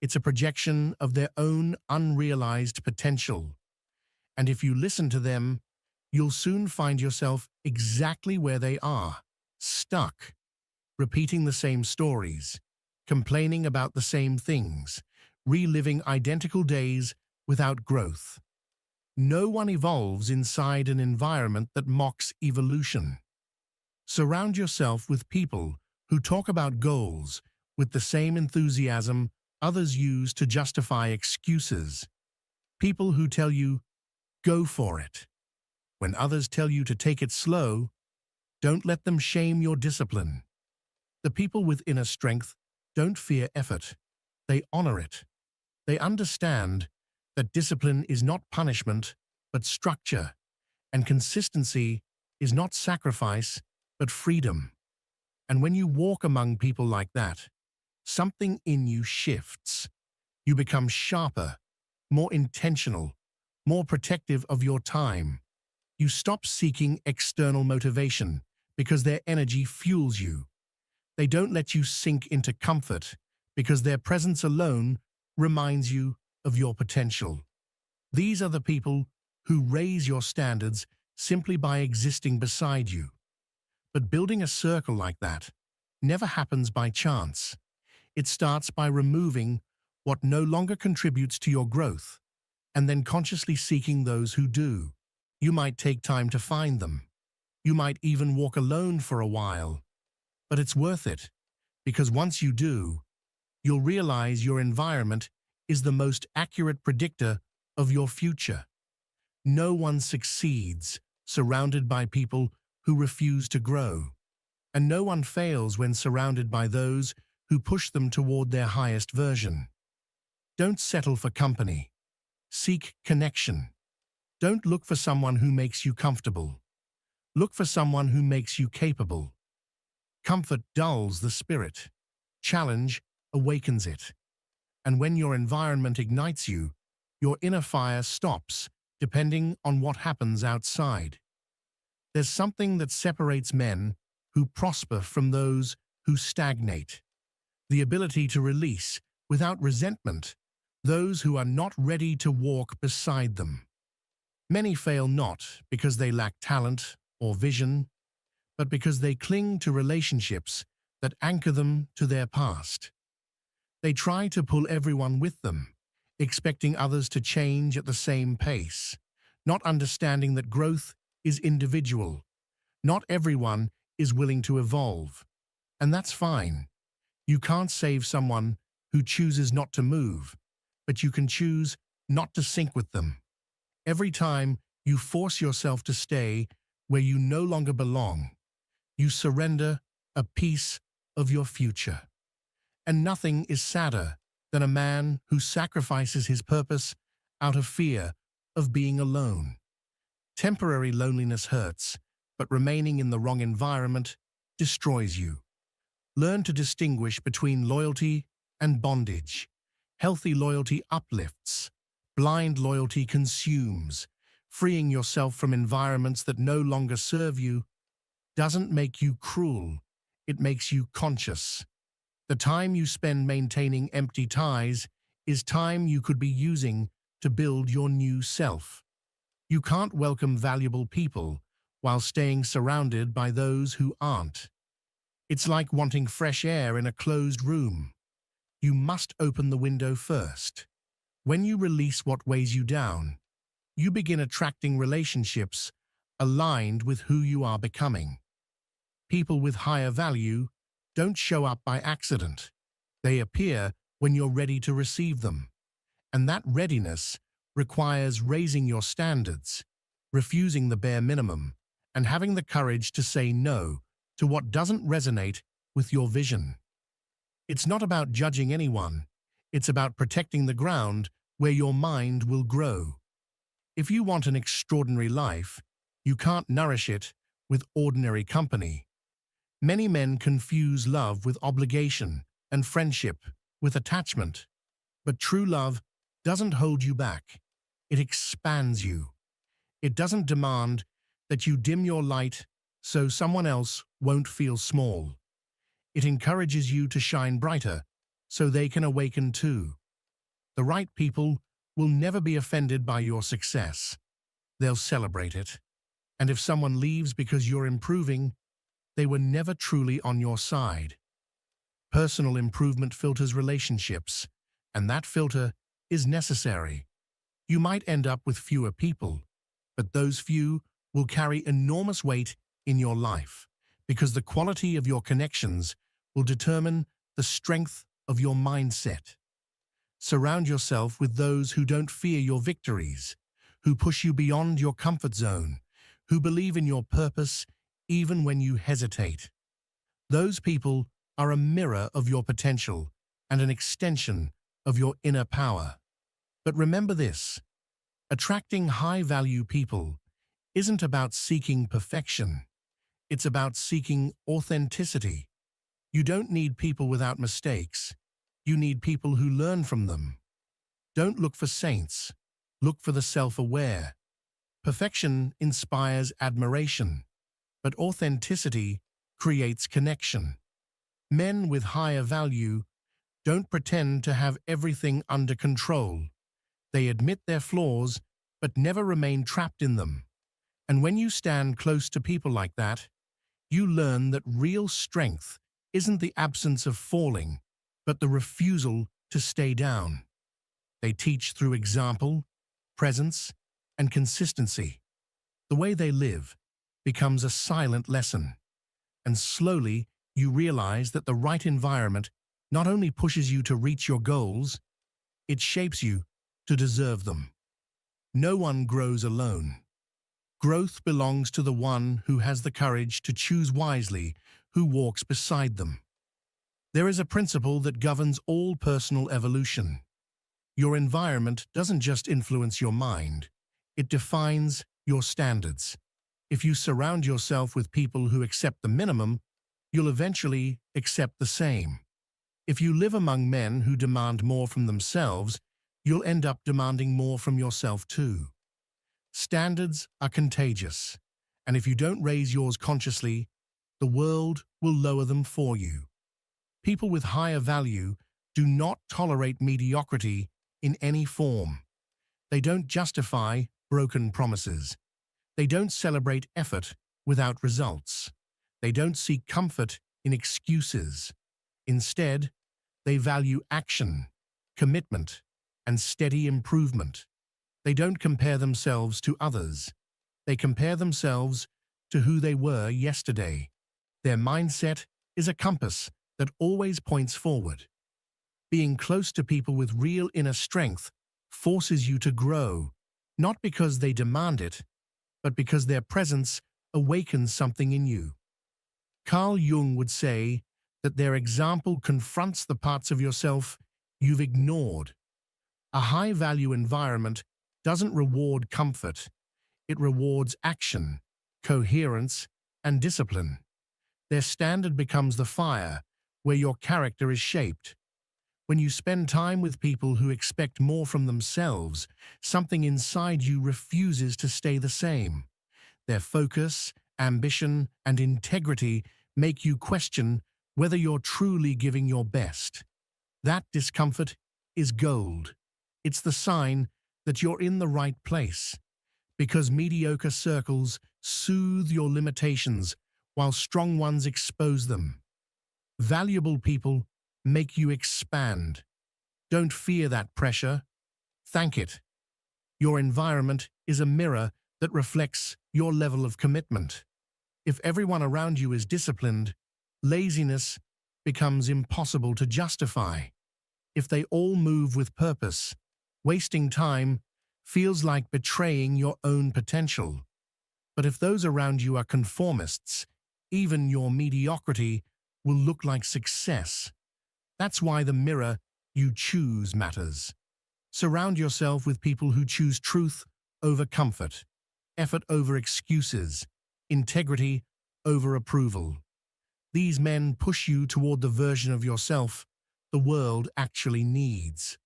It's a projection of their own unrealized potential. And if you listen to them, you'll soon find yourself exactly where they are, stuck, repeating the same stories, complaining about the same things, reliving identical days without growth. No one evolves inside an environment that mocks evolution. Surround yourself with people who talk about goals with the same enthusiasm others use to justify excuses. People who tell you, go for it, when others tell you to take it slow. Don't let them shame your discipline. The people with inner strength don't fear effort. They honor it. They understand that discipline is not punishment, but structure, and consistency is not sacrifice, but freedom. And when you walk among people like that, something in you shifts. You become sharper, more intentional, more protective of your time. You stop seeking external motivation because their energy fuels you. They don't let you sink into comfort because their presence alone reminds you of your potential. These are the people who raise your standards simply by existing beside you. But building a circle like that never happens by chance. It starts by removing what no longer contributes to your growth, and then consciously seeking those who do. You might take time to find them. You might even walk alone for a while. But it's worth it, because once you do, you'll realize your environment is the most accurate predictor of your future. No one succeeds surrounded by people who refuse to grow, and no one fails when surrounded by those who push them toward their highest version. Don't settle for company. Seek connection. Don't look for someone who makes you comfortable. Look for someone who makes you capable. Comfort dulls the spirit. Challenge awakens it. And when your environment ignites you, your inner fire stops, depending on what happens outside. There's something that separates men who prosper from those who stagnate. The ability to release, without resentment, those who are not ready to walk beside them. Many fail not because they lack talent or vision, but because they cling to relationships that anchor them to their past. They try to pull everyone with them, expecting others to change at the same pace, not understanding that growth is individual. Not everyone is willing to evolve, and that's fine. You can't save someone who chooses not to move, but you can choose not to sync with them. Every time you force yourself to stay where you no longer belong, you surrender a piece of your future. And nothing is sadder than a man who sacrifices his purpose out of fear of being alone. Temporary loneliness hurts, but remaining in the wrong environment destroys you. Learn to distinguish between loyalty and bondage. Healthy loyalty uplifts. Blind loyalty consumes. Freeing yourself from environments that no longer serve you doesn't make you cruel. It makes you conscious. The time you spend maintaining empty ties is time you could be using to build your new self. You can't welcome valuable people while staying surrounded by those who aren't. It's like wanting fresh air in a closed room. You must open the window first. When you release what weighs you down, you begin attracting relationships aligned with who you are becoming. People with higher value don't show up by accident. They appear when you're ready to receive them. And that readiness requires raising your standards, refusing the bare minimum, and having the courage to say no to what doesn't resonate with your vision. It's not about judging anyone. It's about protecting the ground where your mind will grow. If you want an extraordinary life, you can't nourish it with ordinary company. Many men confuse love with obligation and friendship with attachment. But true love doesn't hold you back. It expands you. It doesn't demand that you dim your light so someone else won't feel small. It encourages you to shine brighter so they can awaken too. The right people will never be offended by your success. They'll celebrate it. And if someone leaves because you're improving, they were never truly on your side. Personal improvement filters relationships, and that filter is necessary. You might end up with fewer people, but those few will carry enormous weight in your life because the quality of your connections will determine the strength of your mindset. Surround yourself with those who don't fear your victories, who push you beyond your comfort zone, who believe in your purpose even when you hesitate. Those people are a mirror of your potential and an extension of your inner power. But remember this, attracting high-value people isn't about seeking perfection. It's about seeking authenticity. You don't need people without mistakes. You need people who learn from them. Don't look for saints. Look for the self-aware. Perfection inspires admiration, but authenticity creates connection. Men with higher value don't pretend to have everything under control. They admit their flaws, but never remain trapped in them. And when you stand close to people like that, you learn that real strength isn't the absence of falling, but the refusal to stay down. They teach through example, presence, and consistency. The way they live becomes a silent lesson. And slowly, you realize that the right environment not only pushes you to reach your goals, it shapes you to deserve them. No one grows alone. Growth belongs to the one who has the courage to choose wisely, who walks beside them. There is a principle that governs all personal evolution. Your environment doesn't just influence your mind, it defines your standards. If you surround yourself with people who accept the minimum, you'll eventually accept the same. If you live among men who demand more from themselves, you'll end up demanding more from yourself too. Standards are contagious, and if you don't raise yours consciously, the world will lower them for you. People with higher value do not tolerate mediocrity in any form. They don't justify broken promises. They don't celebrate effort without results. They don't seek comfort in excuses. Instead, they value action, commitment, and steady improvement. They don't compare themselves to others. They compare themselves to who they were yesterday. Their mindset is a compass that always points forward. Being close to people with real inner strength forces you to grow, not because they demand it, but because their presence awakens something in you. Carl Jung would say that their example confronts the parts of yourself you've ignored. A high-value environment doesn't reward comfort, it rewards action, coherence, and discipline. Their standard becomes the fire where your character is shaped. When you spend time with people who expect more from themselves, something inside you refuses to stay the same. Their focus, ambition, and integrity make you question whether you're truly giving your best. That discomfort is gold. It's the sign that you're in the right place, because mediocre circles soothe your limitations while strong ones expose them. Valuable people make you expand. Don't fear that pressure. Thank it. Your environment is a mirror that reflects your level of commitment. If everyone around you is disciplined, laziness becomes impossible to justify. If they all move with purpose, wasting time feels like betraying your own potential. But if those around you are conformists, even your mediocrity will look like success. That's why the mirror you choose matters. Surround yourself with people who choose truth over comfort, effort over excuses, integrity over approval. These men push you toward the version of yourself the world actually needs.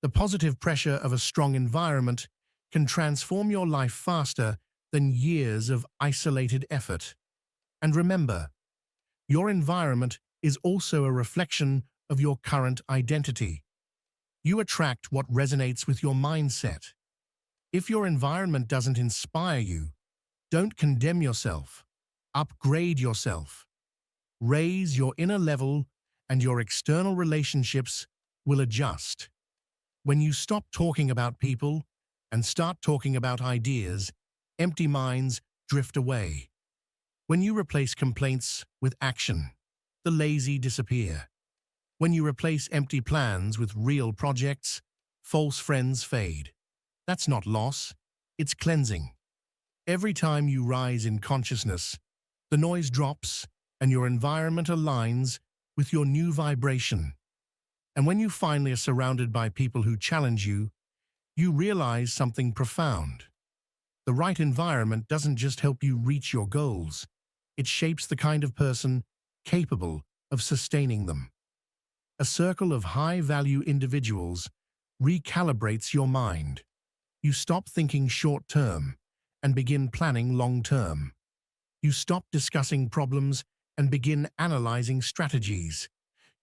The positive pressure of a strong environment can transform your life faster than years of isolated effort. And remember, your environment is also a reflection of your current identity. You attract what resonates with your mindset. If your environment doesn't inspire you, don't condemn yourself. Upgrade yourself. Raise your inner level, and your external relationships will adjust. When you stop talking about people and start talking about ideas, empty minds drift away. When you replace complaints with action, the lazy disappear. When you replace empty plans with real projects, false friends fade. That's not loss, it's cleansing. Every time you rise in consciousness, The noise drops, and your environment aligns with your new vibration. And when you finally are surrounded by people who challenge you, you realize something profound. The right environment doesn't just help you reach your goals, it shapes the kind of person capable of sustaining them. A circle of high-value individuals recalibrates your mind. You stop thinking short-term and begin planning long-term. You stop discussing problems and begin analyzing strategies.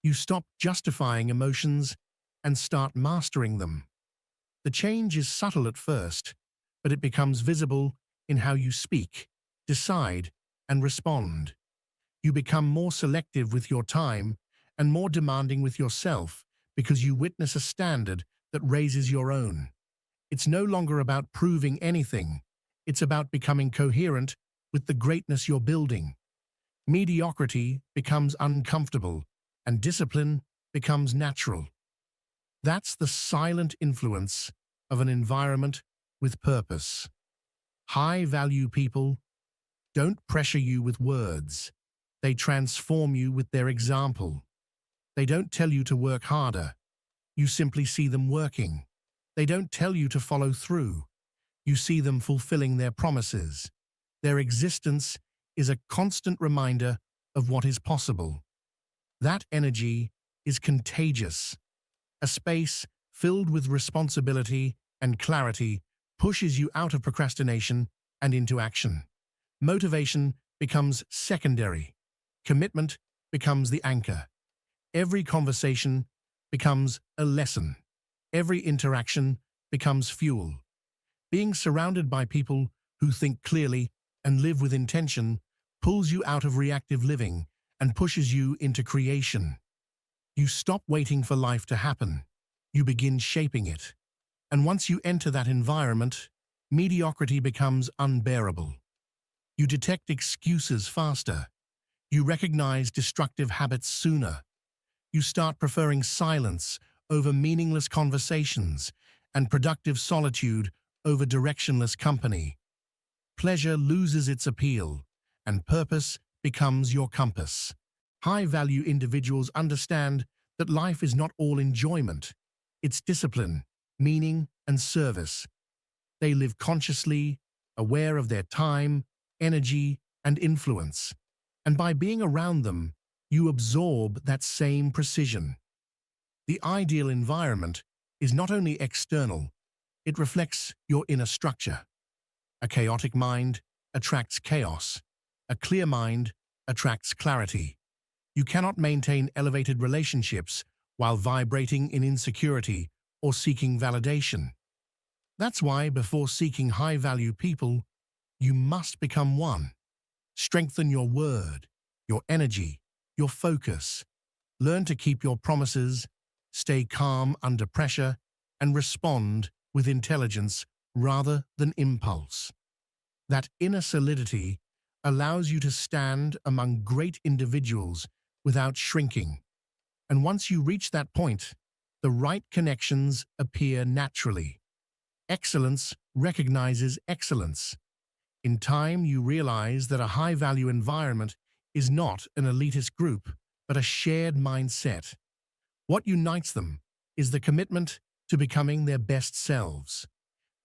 You stop justifying emotions and start mastering them. The change is subtle at first, but it becomes visible in how you speak, decide, and respond. You become more selective with your time and more demanding with yourself because you witness a standard that raises your own. It's no longer about proving anything. It's about becoming coherent with the greatness you're building. Mediocrity becomes uncomfortable, and discipline becomes natural. That's the silent influence of an environment with purpose. High-value people don't pressure you with words. They transform you with their example. They don't tell you to work harder. You simply see them working. They don't tell you to follow through. You see them fulfilling their promises. Their existence is a constant reminder of what is possible. That energy is contagious. A space filled with responsibility and clarity pushes you out of procrastination and into action. Motivation becomes secondary. Commitment becomes the anchor. Every conversation becomes a lesson. Every interaction becomes fuel. Being surrounded by people who think clearly and live with intention pulls you out of reactive living and pushes you into creation. You stop waiting for life to happen. You begin shaping it. And once you enter that environment, mediocrity becomes unbearable. You detect excuses faster. You recognize destructive habits sooner. You start preferring silence over meaningless conversations and productive solitude over directionless company. Pleasure loses its appeal, and purpose becomes your compass. High-value individuals understand that life is not all enjoyment. It's discipline, meaning, and service. They live consciously, aware of their time, energy, and influence. And by being around them, you absorb that same precision. The ideal environment is not only external, it reflects your inner structure. A chaotic mind attracts chaos. A clear mind attracts clarity. You cannot maintain elevated relationships while vibrating in insecurity or seeking validation. That's why, before seeking high-value people, you must become one. Strengthen your word, your energy, your focus. Learn to keep your promises, stay calm under pressure, and respond with intelligence rather than impulse. That inner solidity allows you to stand among great individuals without shrinking. And once you reach that point, the right connections appear naturally. Excellence recognizes excellence. In time, you realize that a high-value environment is not an elitist group, but a shared mindset. What unites them is the commitment to becoming their best selves.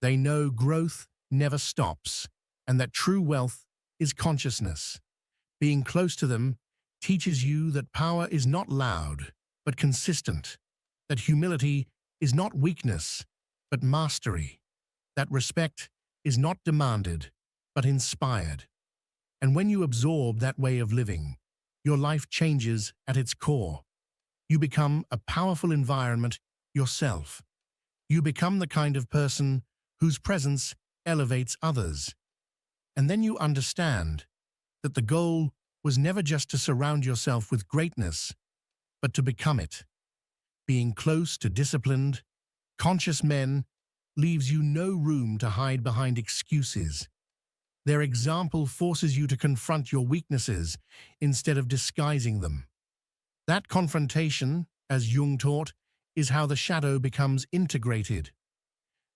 They know growth never stops, and that true wealth is consciousness. Being close to them teaches you that power is not loud, but consistent, that humility is not weakness, but mastery, that respect is not demanded, but inspired. And when you absorb that way of living, your life changes at its core. You become a powerful environment yourself. You become the kind of person whose presence elevates others. And then you understand that the goal was never just to surround yourself with greatness, but to become it. Being close to disciplined, conscious men leaves you no room to hide behind excuses. Their example forces you to confront your weaknesses instead of disguising them. That confrontation, as Jung taught, is how the shadow becomes integrated.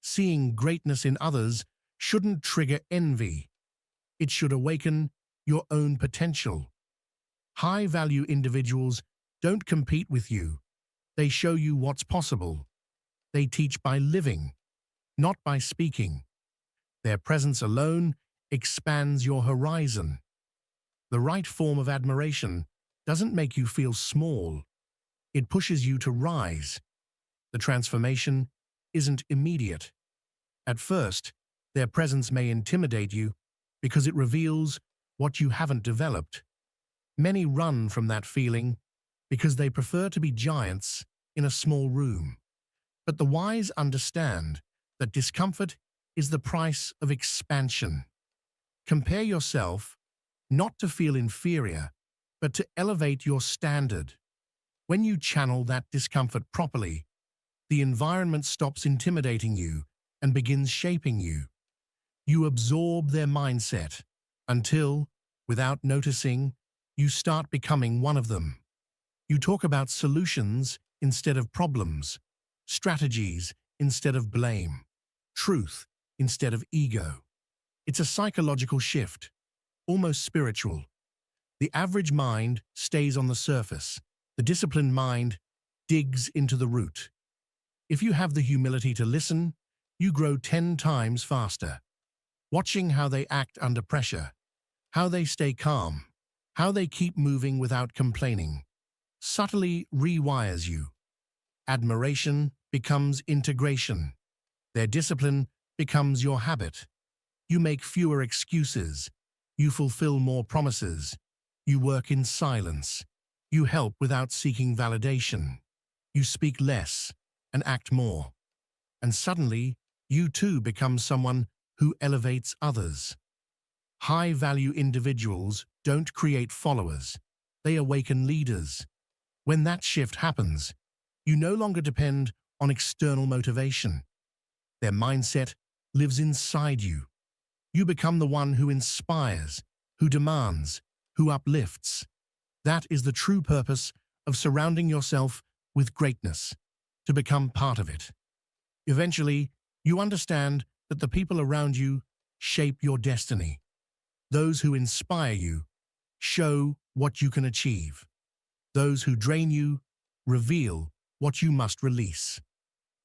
Seeing greatness in others shouldn't trigger envy. It should awaken your own potential. High-value individuals don't compete with you. They show you what's possible. They teach by living, not by speaking. Their presence alone expands your horizon. The right form of admiration doesn't make you feel small. It pushes you to rise. The transformation isn't immediate. At first, their presence may intimidate you because it reveals what you haven't developed. Many run from that feeling because they prefer to be giants in a small room. But the wise understand that discomfort is the price of expansion. Compare yourself not to feel inferior, but to elevate your standard. When you channel that discomfort properly, the environment stops intimidating you and begins shaping you. You absorb their mindset until, without noticing, you start becoming one of them. You talk about solutions instead of problems, strategies instead of blame, truth instead of ego. It's a psychological shift, almost spiritual. The average mind stays on the surface. The disciplined mind digs into the root. If you have the humility to listen, you grow 10 times faster. Watching how they act under pressure, how they stay calm, how they keep moving without complaining, subtly rewires you. Admiration becomes integration. Their discipline becomes your habit. You make fewer excuses. You fulfill more promises. You work in silence. You help without seeking validation. You speak less and act more. And suddenly, you too become someone who elevates others. High-value individuals don't create followers. They awaken leaders. When that shift happens, you no longer depend on external motivation. Their mindset lives inside you. You become the one who inspires, who demands, who uplifts. That is the true purpose of surrounding yourself with greatness, to become part of it. Eventually, you understand that the people around you shape your destiny. Those who inspire you show what you can achieve. Those who drain you reveal what you must release.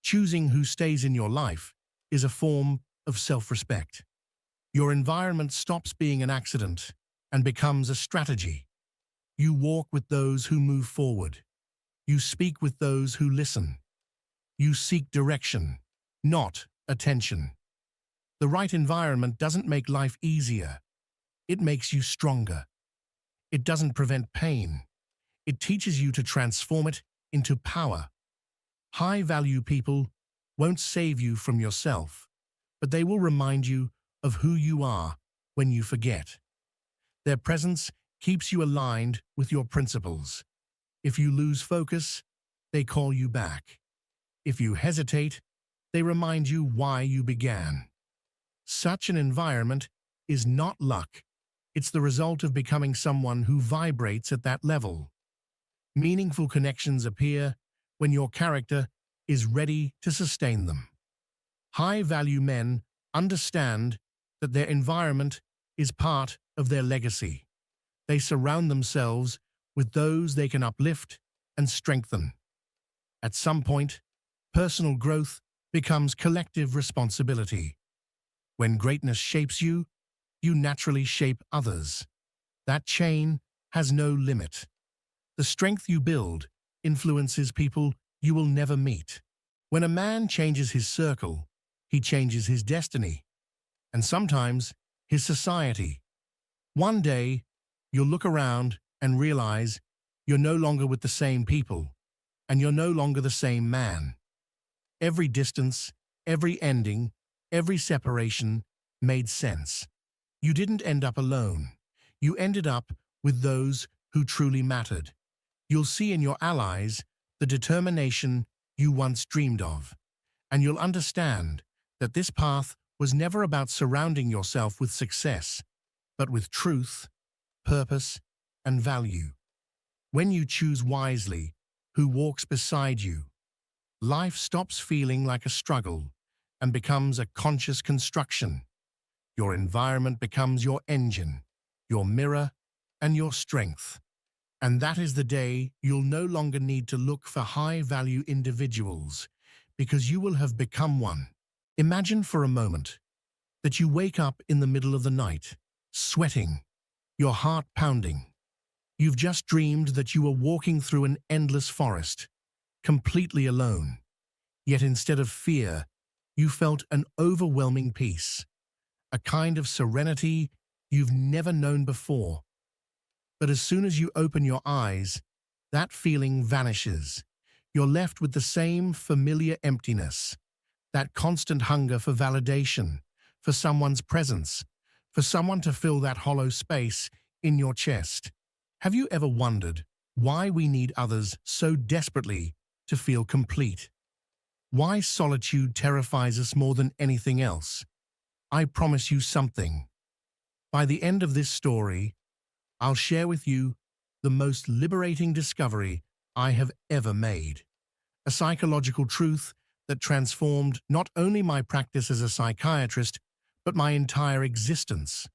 Choosing who stays in your life is a form of self-respect. Your environment stops being an accident and becomes a strategy. You walk with those who move forward. You speak with those who listen. You seek direction, not attention. The right environment doesn't make life easier. It makes you stronger. It doesn't prevent pain. It teaches you to transform it into power. High-value people won't save you from yourself, but they will remind you of who you are when you forget. Their presence keeps you aligned with your principles. If you lose focus, they call you back. If you hesitate, they remind you why you began. Such an environment is not luck. It's the result of becoming someone who vibrates at that level. Meaningful connections appear when your character is ready to sustain them. High-value men understand that their environment is part of their legacy. They surround themselves with those they can uplift and strengthen. At some point, personal growth becomes collective responsibility. When greatness shapes you, you naturally shape others. That chain has no limit. The strength you build influences people you will never meet. When a man changes his circle, he changes his destiny, and sometimes his society. One day, you'll look around and realize you're no longer with the same people, and you're no longer the same man. Every distance, every ending, every separation made sense. You didn't end up alone. You ended up with those who truly mattered. You'll see in your allies the determination you once dreamed of, and you'll understand that this path was never about surrounding yourself with success, but with truth, purpose, and value. When you choose wisely who walks beside you, life stops feeling like a struggle and becomes a conscious construction. Your environment becomes your engine, your mirror, and your strength. And that is the day you'll no longer need to look for high-value individuals, because you will have become one. Imagine for a moment that you wake up in the middle of the night, sweating, your heart pounding. You've just dreamed that you were walking through an endless forest, completely alone. Yet instead of fear, you felt an overwhelming peace, a kind of serenity you've never known before. But as soon as you open your eyes, that feeling vanishes. You're left with the same familiar emptiness, that constant hunger for validation, for someone's presence, for someone to fill that hollow space in your chest. Have you ever wondered why we need others so desperately to feel complete? Why solitude terrifies us more than anything else? I promise you something. By the end of this story, I'll share with you the most liberating discovery I have ever made. A psychological truth that transformed not only my practice as a psychiatrist, but my entire existence.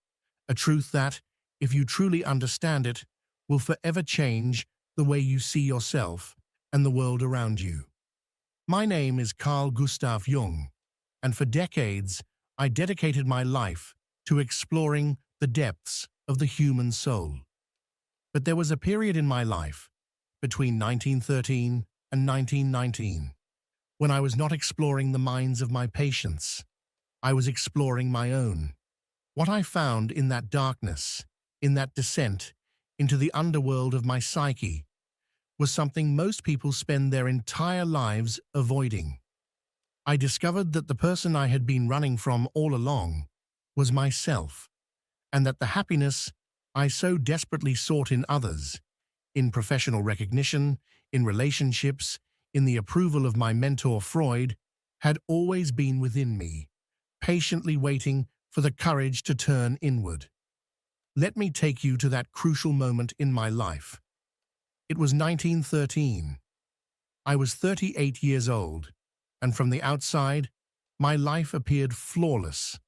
A truth that, if you truly understand it, will forever change the way you see yourself and the world around you. My name is Carl Jung, and for decades, I dedicated my life to exploring the depths of the human soul. But there was a period in my life, between 1913 and 1919, when I was not exploring the minds of my patients. I was exploring my own. What I found in that darkness, in that descent into the underworld of my psyche, was something most people spend their entire lives avoiding. I discovered that the person I had been running from all along was myself, and that the happiness I so desperately sought in others, in professional recognition, in relationships, in the approval of my mentor Freud, had always been within me, patiently waiting for the courage to turn inward. Let me take you to that crucial moment in my life. It was 1913. I was 38 years old, and from the outside, my life appeared flawless.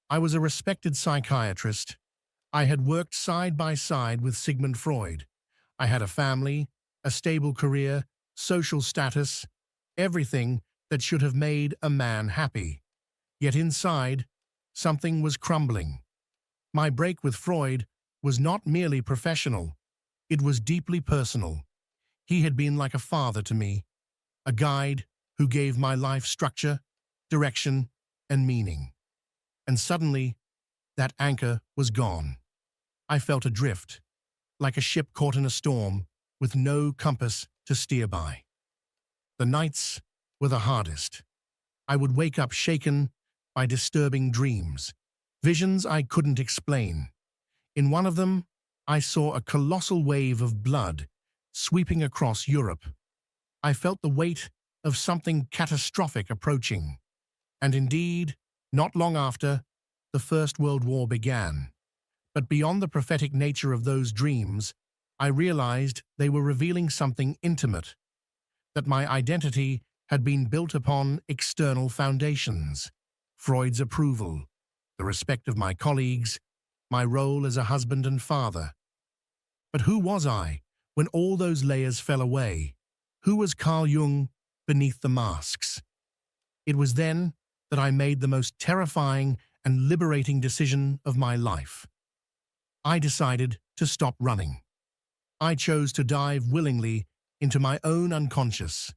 I was a respected psychiatrist. I had worked side by side with Sigmund Freud. I had a family, a stable career, social status, everything that should have made a man happy. Yet inside, something was crumbling. My break with Freud was not merely professional. It was deeply personal. He had been like a father to me, a guide who gave my life structure, direction, and meaning. And suddenly, that anchor was gone. I felt adrift, like a ship caught in a storm with no compass to steer by. The nights were the hardest. I would wake up shaken by disturbing dreams, visions I couldn't explain. In one of them, I saw a colossal wave of blood sweeping across Europe. I felt the weight of something catastrophic approaching. And indeed, not long after, the First World War began. But beyond the prophetic nature of those dreams, I realized they were revealing something intimate, that my identity had been built upon external foundations: Freud's approval, the respect of my colleagues, my role as a husband and father. But who was I when all those layers fell away? Who was Carl Jung beneath the masks? It was then that I made the most terrifying and liberating decision of my life. I decided to stop running. I chose to dive willingly into my own unconscious,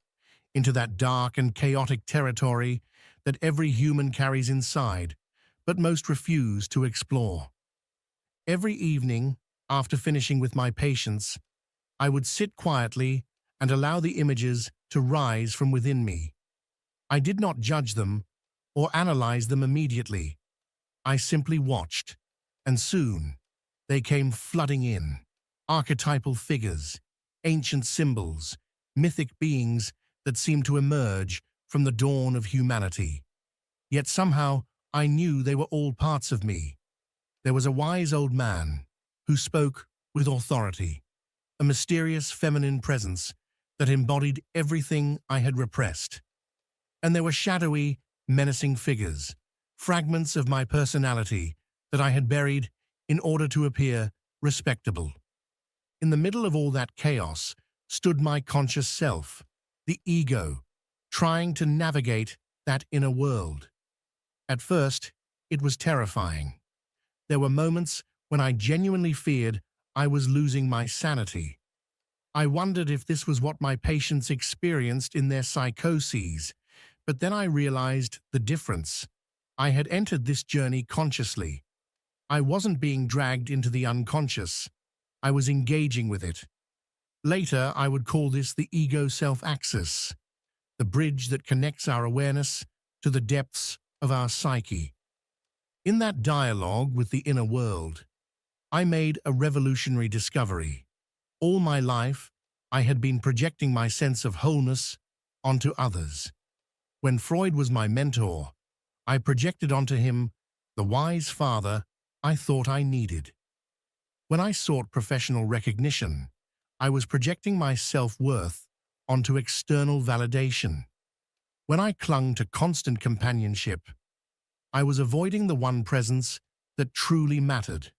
into that dark and chaotic territory that every human carries inside, but most refuse to explore. Every evening, after finishing with my patients, I would sit quietly and allow the images to rise from within me. I did not judge them or analyze them immediately. I simply watched, and soon they came flooding in. Archetypal figures, ancient symbols, mythic beings that seemed to emerge from the dawn of humanity. Yet somehow I knew they were all parts of me. There was a wise old man who spoke with authority, a mysterious feminine presence that embodied everything I had repressed. And there were shadowy, menacing figures, fragments of my personality that I had buried in order to appear respectable. In the middle of all that chaos stood my conscious self, the ego, trying to navigate that inner world. At first, it was terrifying. There were moments when I genuinely feared I was losing my sanity. I wondered if this was what my patients experienced in their psychoses, but then I realized the difference. I had entered this journey consciously. I wasn't being dragged into the unconscious. I was engaging with it. Later, I would call this the ego-self axis, the bridge that connects our awareness to the depths of our psyche. In that dialogue with the inner world, I made a revolutionary discovery. All my life, I had been projecting my sense of wholeness onto others. When Freud was my mentor, I projected onto him the wise father I thought I needed. When I sought professional recognition, I was projecting my self-worth onto external validation. When I clung to constant companionship, I was avoiding the one presence that truly mattered,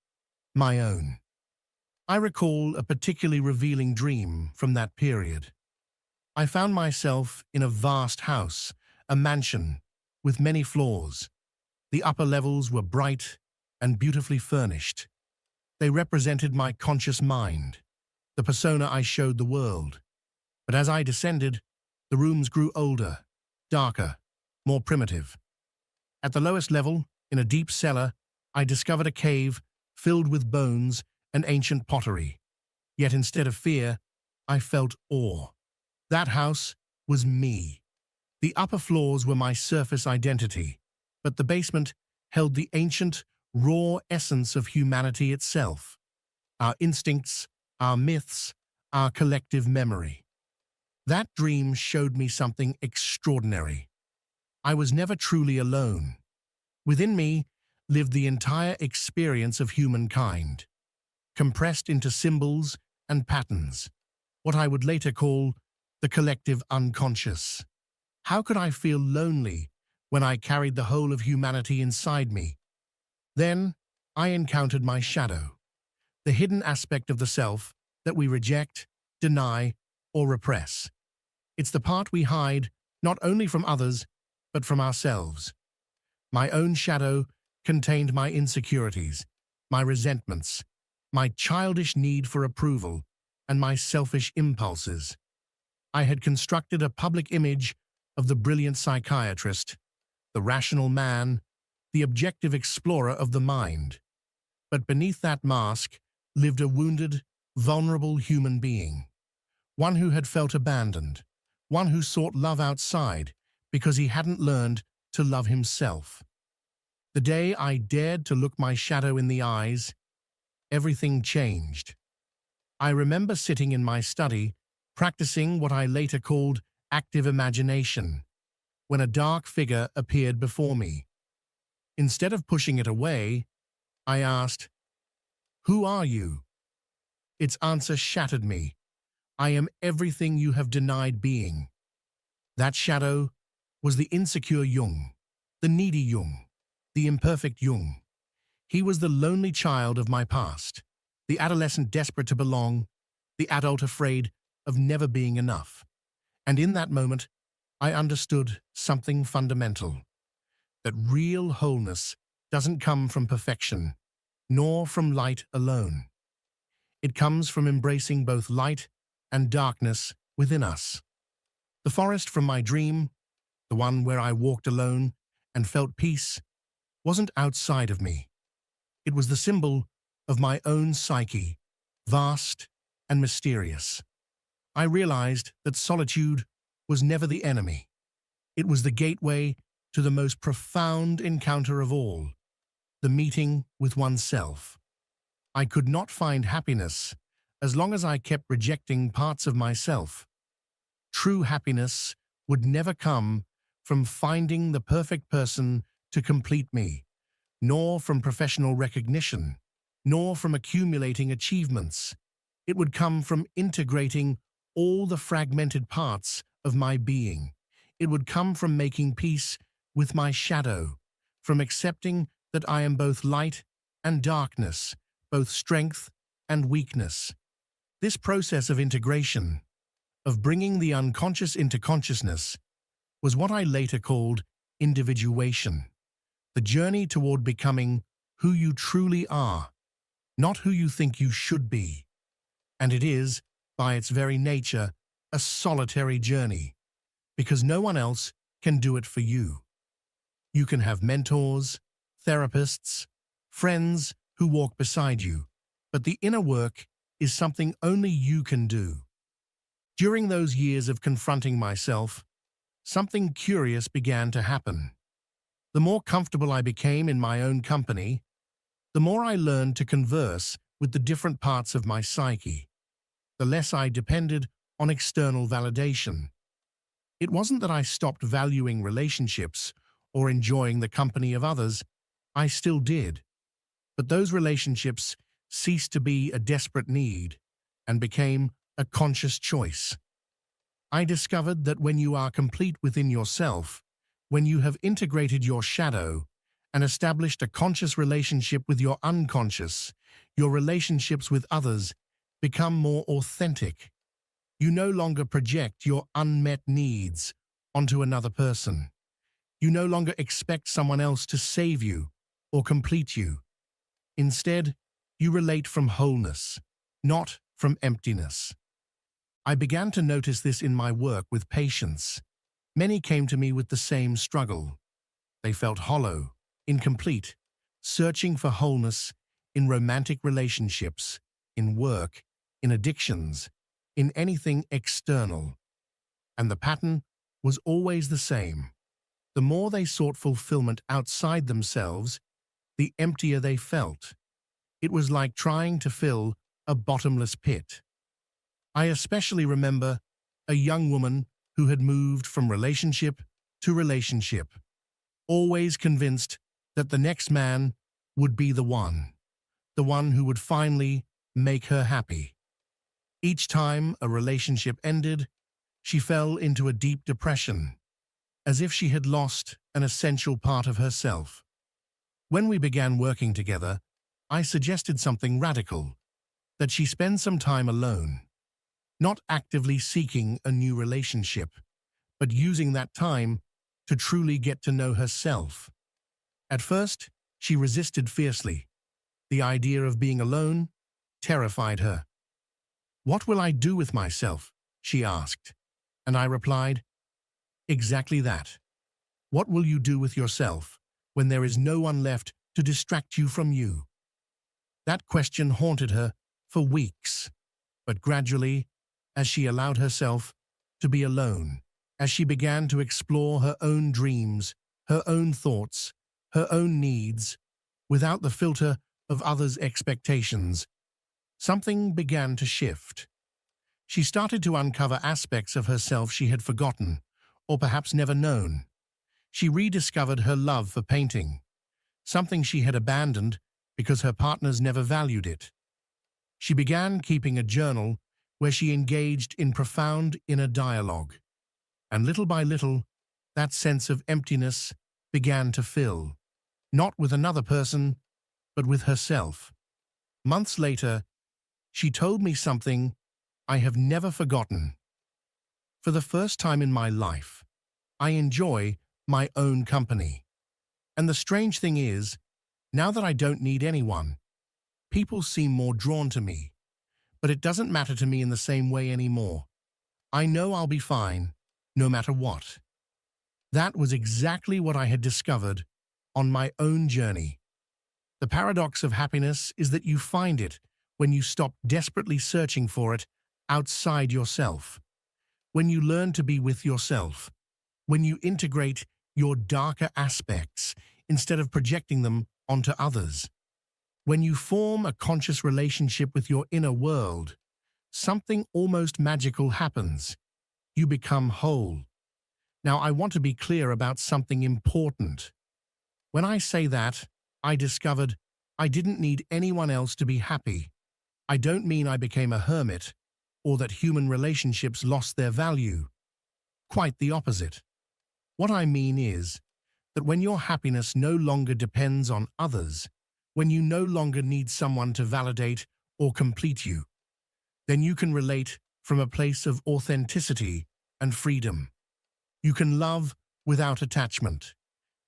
my own. I recall a particularly revealing dream from that period. I found myself in a vast house, a mansion, with many floors. The upper levels were bright and beautifully furnished. They represented my conscious mind, the persona I showed the world. But as I descended, the rooms grew older, darker, more primitive. At the lowest level, in a deep cellar, I discovered a cave filled with bones and ancient pottery. Yet instead of fear, I felt awe. That house was me. The upper floors were my surface identity, but the basement held the ancient, raw essence of humanity itself. Our instincts, our myths, our collective memory. That dream showed me something extraordinary. I was never truly alone. Within me lived the entire experience of humankind, compressed into symbols and patterns, what I would later call the collective unconscious. How could I feel lonely when I carried the whole of humanity inside me? Then I encountered my shadow, the hidden aspect of the self that we reject, deny, or repress. It's the part we hide not only from others, but from ourselves. My own shadow contained my insecurities, my resentments, my childish need for approval, and my selfish impulses. I had constructed a public image of the brilliant psychiatrist, the rational man, the objective explorer of the mind. But beneath that mask lived a wounded, vulnerable human being, one who had felt abandoned, one who sought love outside because he hadn't learned to love himself. The day I dared to look my shadow in the eyes, everything changed. I remember sitting in my study, practicing what I later called active imagination, when a dark figure appeared before me. Instead of pushing it away, I asked, "Who are you?" Its answer shattered me. "I am everything you have denied being." That shadow was the insecure Jung, the needy Jung, the imperfect Jung. He was the lonely child of my past, the adolescent desperate to belong, the adult afraid of never being enough. And in that moment, I understood something fundamental, that real wholeness doesn't come from perfection, nor from light alone. It comes from embracing both light and darkness within us. The forest from my dream, the one where I walked alone and felt peace, wasn't outside of me. It was the symbol of my own psyche, vast and mysterious. I realized that solitude was never the enemy. It was the gateway to the most profound encounter of all, the meeting with oneself. I could not find happiness as long as I kept rejecting parts of myself. True happiness would never come from finding the perfect person to complete me, nor from professional recognition, nor from accumulating achievements. It would come from integrating all the fragmented parts of my being. It would come from making peace with my shadow, from accepting that I am both light and darkness, both strength and weakness. This process of integration, of bringing the unconscious into consciousness, was what I later called individuation, the journey toward becoming who you truly are, not who you think you should be. And it is, by its very nature, a solitary journey, because no one else can do it for you. You can have mentors, therapists, friends who walk beside you, but the inner work is something only you can do. During those years of confronting myself, something curious began to happen. The more comfortable I became in my own company, the more I learned to converse with the different parts of my psyche, the less I depended on external validation. It wasn't that I stopped valuing relationships or enjoying the company of others. I still did. But those relationships ceased to be a desperate need and became a conscious choice. I discovered that when you are complete within yourself, when you have integrated your shadow and established a conscious relationship with your unconscious, your relationships with others become more authentic. You no longer project your unmet needs onto another person. You no longer expect someone else to save you or complete you. Instead, you relate from wholeness, not from emptiness. I began to notice this in my work with patients. Many came to me with the same struggle. They felt hollow, incomplete, searching for wholeness in romantic relationships, in work, in addictions, in anything external. And the pattern was always the same. The more they sought fulfillment outside themselves, the emptier they felt. It was like trying to fill a bottomless pit. I especially remember a young woman who had moved from relationship to relationship, always convinced that the next man would be the one who would finally make her happy. Each time a relationship ended, she fell into a deep depression, as if she had lost an essential part of herself. When we began working together, I suggested something radical, that she spend some time alone, not actively seeking a new relationship, but using that time to truly get to know herself. At first, she resisted fiercely. The idea of being alone terrified her. "What will I do with myself?" she asked. And I replied, "Exactly that. What will you do with yourself when there is no one left to distract you from you?" That question haunted her for weeks, but gradually, as she allowed herself to be alone, as she began to explore her own dreams, her own thoughts, her own needs, without the filter of others' expectations, something began to shift. She started to uncover aspects of herself she had forgotten, or perhaps never known. She rediscovered her love for painting, something she had abandoned because her partners never valued it. She began keeping a journal where she engaged in profound inner dialogue. And little by little, that sense of emptiness began to fill, not with another person, but with herself. Months later, she told me something I have never forgotten. "For the first time in my life, I enjoy my own company. And the strange thing is, now that I don't need anyone, people seem more drawn to me. But it doesn't matter to me in the same way anymore. I know I'll be fine, no matter what." That was exactly what I had discovered on my own journey. The paradox of happiness is that you find it when you stop desperately searching for it outside yourself, when you learn to be with yourself, when you integrate your darker aspects instead of projecting them onto others. When you form a conscious relationship with your inner world, something almost magical happens. You become whole. Now, I want to be clear about something important. When I say that, I discovered I didn't need anyone else to be happy. I don't mean I became a hermit or that human relationships lost their value. Quite the opposite. What I mean is that when your happiness no longer depends on others, when you no longer need someone to validate or complete you. Then you can relate from a place of authenticity and freedom. You can love without attachment.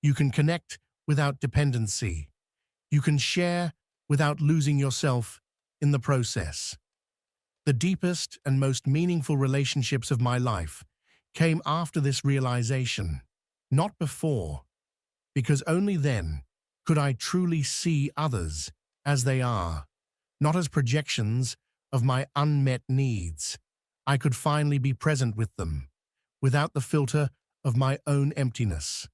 You can connect without dependency. You can share without losing yourself in the process. The deepest and most meaningful relationships of my life came after this realization, not before, because only then could I truly see others as they are, not as projections of my unmet needs. I could finally be present with them, without the filter of my own emptiness.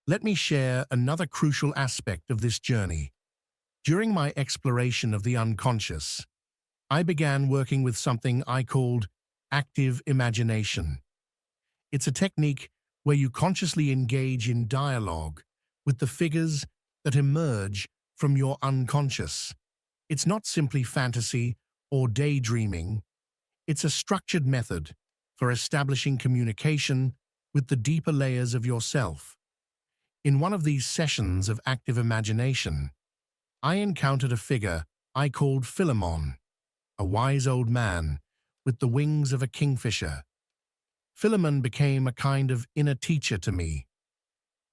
Let me share another crucial aspect of this journey. During my exploration of the unconscious, I began working with something I called active imagination. It's a technique where you consciously engage in dialogue with the figures that emerge from your unconscious. It's not simply fantasy or daydreaming. It's a structured method for establishing communication with the deeper layers of yourself. In one of these sessions of active imagination, I encountered a figure I called Philemon, a wise old man with the wings of a kingfisher. Philemon became a kind of inner teacher to me.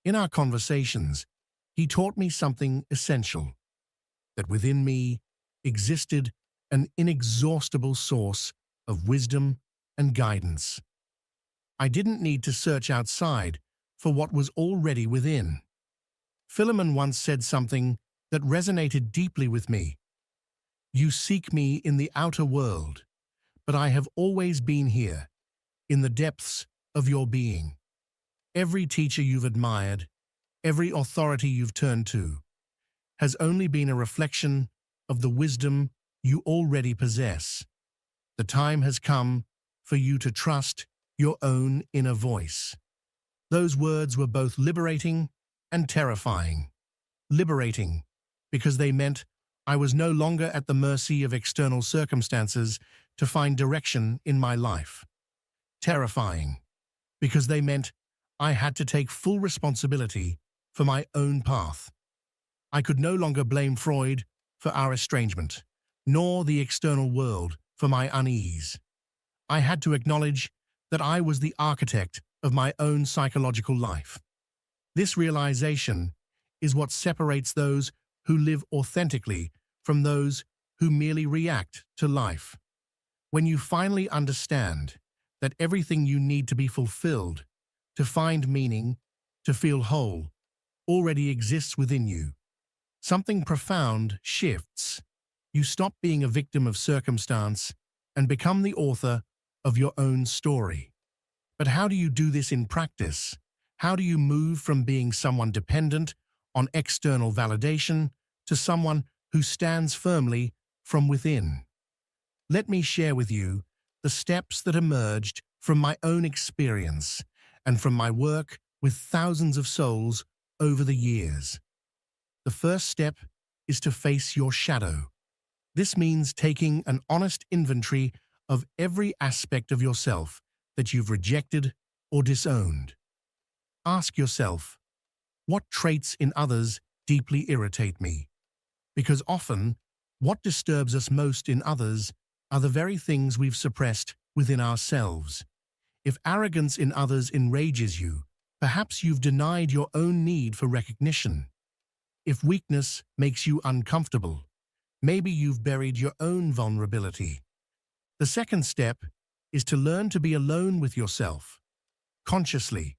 In our conversations, he taught me something essential, that within me existed an inexhaustible source of wisdom and guidance. I didn't need to search outside for what was already within. Philemon once said something that resonated deeply with me. You seek me in the outer world, but I have always been here, in the depths of your being. Every teacher you've admired, every authority you've turned to, has only been a reflection of the wisdom you already possess. The time has come for you to trust your own inner voice. Those words were both liberating and terrifying. Liberating, because they meant I was no longer at the mercy of external circumstances to find direction in my life. Terrifying, because they meant I had to take full responsibility for my own path. I could no longer blame Freud for our estrangement, nor the external world for my unease. I had to acknowledge that I was the architect of my own psychological life. This realization is what separates those who live authentically from those who merely react to life. When you finally understand that everything you need to be fulfilled, to find meaning, to feel whole, already exists within you, something profound shifts. You stop being a victim of circumstance and become the author of your own story. But how do you do this in practice? How do you move from being someone dependent on external validation to someone who stands firmly from within? Let me share with you the steps that emerged from my own experience and from my work with thousands of souls over the years. The first step is to face your shadow. This means taking an honest inventory of every aspect of yourself that you've rejected or disowned. Ask yourself, what traits in others deeply irritate me? Because often, what disturbs us most in others are the very things we've suppressed within ourselves. If arrogance in others enrages you, perhaps you've denied your own need for recognition. If weakness makes you uncomfortable, maybe you've buried your own vulnerability. The second step is to learn to be alone with yourself, consciously.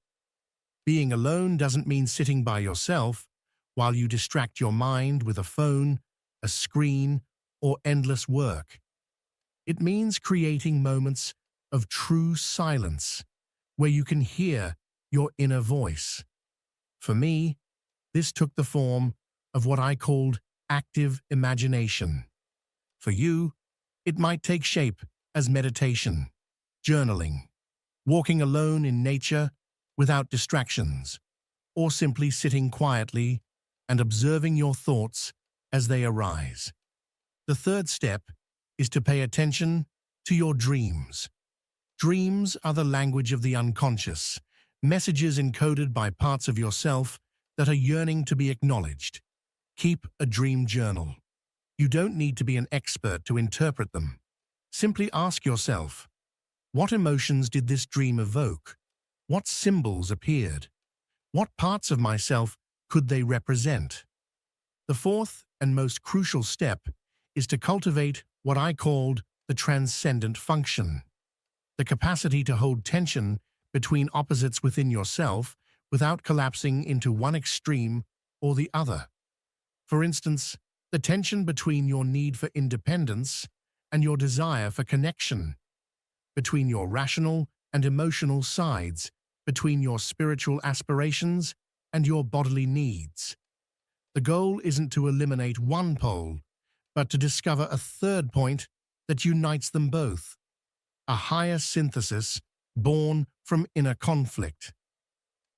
Being alone doesn't mean sitting by yourself while you distract your mind with a phone, a screen, or endless work. It means creating moments of true silence where you can hear your inner voice. For me, this took the form of what I called active imagination. For you, it might take shape as meditation, journaling, walking alone in nature without distractions, or simply sitting quietly and observing your thoughts as they arise. The third step is to pay attention to your dreams. Dreams are the language of the unconscious, messages encoded by parts of yourself that are yearning to be acknowledged. Keep a dream journal. You don't need to be an expert to interpret them. Simply ask yourself, what emotions did this dream evoke? What symbols appeared? What parts of myself could they represent? The fourth and most crucial step is to cultivate what I called the transcendent function, the capacity to hold tension between opposites within yourself without collapsing into one extreme or the other. For instance, the tension between your need for independence and your desire for connection, between your rational and emotional sides, between your spiritual aspirations and your bodily needs. The goal isn't to eliminate one pole, but to discover a third point that unites them both, a higher synthesis born from inner conflict.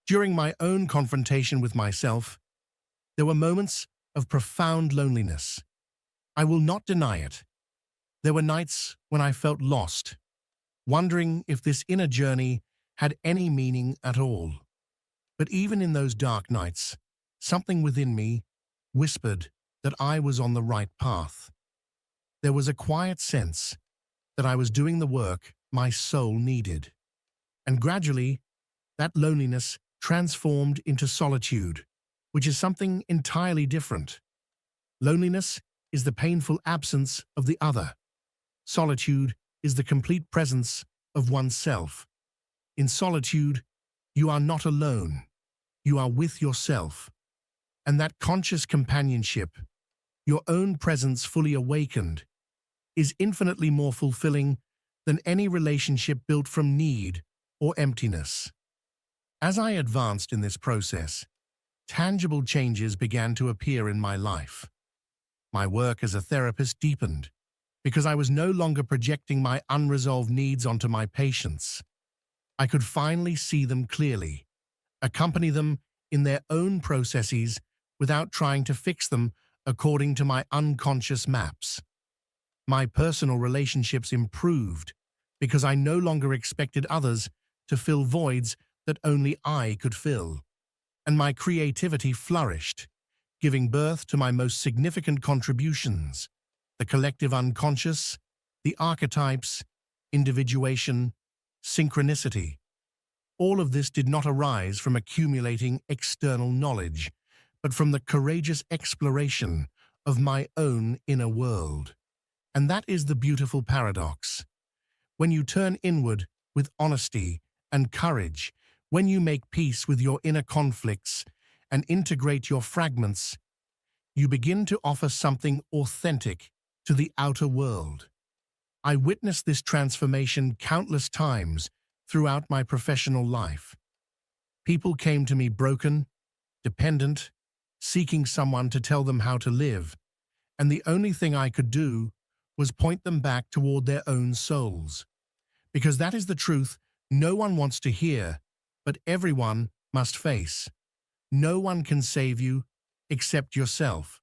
During my own confrontation with myself, there were moments of profound loneliness. I will not deny it. There were nights when I felt lost, wondering if this inner journey had any meaning at all. But even in those dark nights, something within me whispered that I was on the right path. There was a quiet sense that I was doing the work my soul needed. And gradually, that loneliness transformed into solitude, which is something entirely different. Loneliness is the painful absence of the other. Solitude is the complete presence of oneself. In solitude, you are not alone. You are with yourself. And that conscious companionship, your own presence fully awakened, is infinitely more fulfilling than any relationship built from need or emptiness. As I advanced in this process, tangible changes began to appear in my life. My work as a therapist deepened because I was no longer projecting my unresolved needs onto my patients. I could finally see them clearly, accompany them in their own processes without trying to fix them according to my unconscious maps. My personal relationships improved because I no longer expected others to fill voids that only I could fill. And my creativity flourished, giving birth to my most significant contributions, the collective unconscious, the archetypes, individuation, synchronicity. All of this did not arise from accumulating external knowledge, but from the courageous exploration of my own inner world. And that is the beautiful paradox. When you turn inward with honesty and courage, when you make peace with your inner conflicts and integrate your fragments, you begin to offer something authentic to the outer world. I witnessed this transformation countless times throughout my professional life. People came to me broken, dependent, seeking someone to tell them how to live, and the only thing I could do was point them back toward their own souls. Because that is the truth no one wants to hear, but everyone must face. No one can save you except yourself.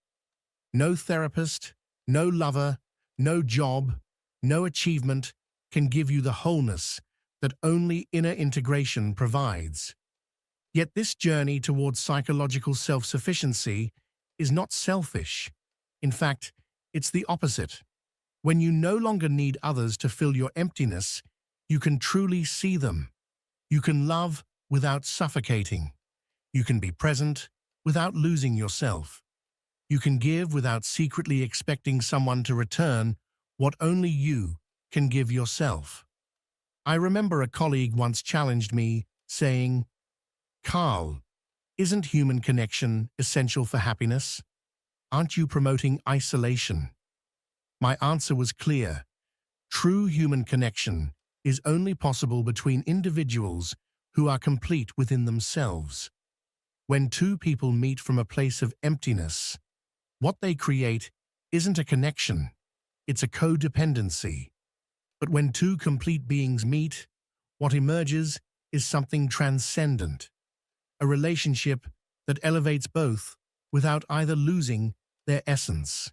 No therapist, no lover, no job, no achievement can give you the wholeness that only inner integration provides. Yet this journey towards psychological self-sufficiency is not selfish. In fact, it's the opposite. When you no longer need others to fill your emptiness, you can truly see them. You can love without suffocating. You can be present without losing yourself. You can give without secretly expecting someone to return what only you can give yourself. I remember a colleague once challenged me, saying, "Carl, isn't human connection essential for happiness? Aren't you promoting isolation?" My answer was clear. True human connection is only possible between individuals who are complete within themselves. When two people meet from a place of emptiness, what they create isn't a connection, it's a codependency. But when two complete beings meet, what emerges is something transcendent, a relationship that elevates both without either losing their essence.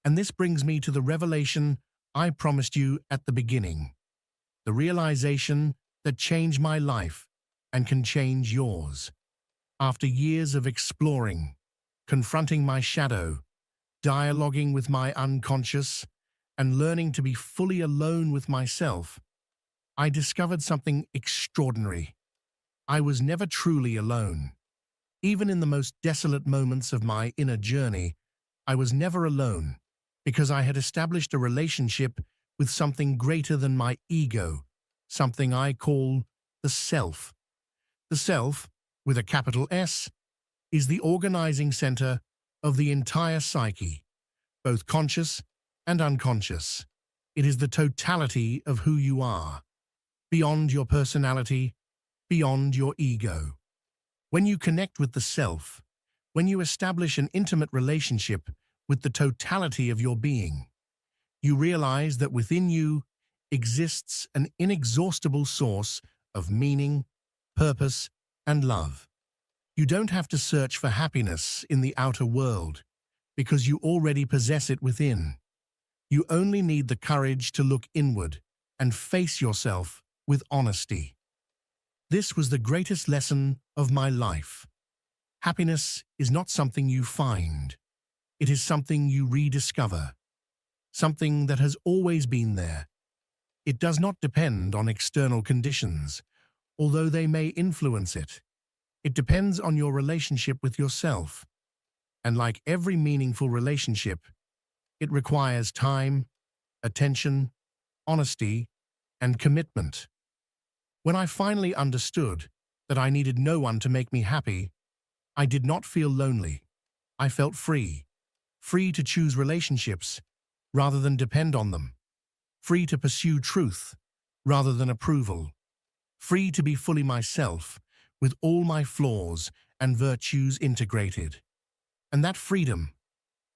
And this brings me to the revelation I promised you at the beginning, the realization that changed my life and can change yours. After years of exploring, confronting my shadow, dialoguing with my unconscious, and learning to be fully alone with myself, I discovered something extraordinary. I was never truly alone. Even in the most desolate moments of my inner journey, I was never alone, because I had established a relationship with something greater than my ego, something I call the self. The self, with a capital S, is the organizing center of the entire psyche, both conscious and unconscious. It is the totality of who you are, beyond your personality, beyond your ego. When you connect with the self, when you establish an intimate relationship with the totality of your being, you realize that within you exists an inexhaustible source of meaning, purpose, and love. You don't have to search for happiness in the outer world, because you already possess it within. You only need the courage to look inward and face yourself with honesty. This was the greatest lesson of my life. Happiness is not something you find. It is something you rediscover, something that has always been there. It does not depend on external conditions, although they may influence it. It depends on your relationship with yourself. And like every meaningful relationship, it requires time, attention, honesty, and commitment. When I finally understood that I needed no one to make me happy, I did not feel lonely. I felt free. Free to choose relationships rather than depend on them. Free to pursue truth rather than approval. Free to be fully myself with all my flaws and virtues integrated. And that freedom,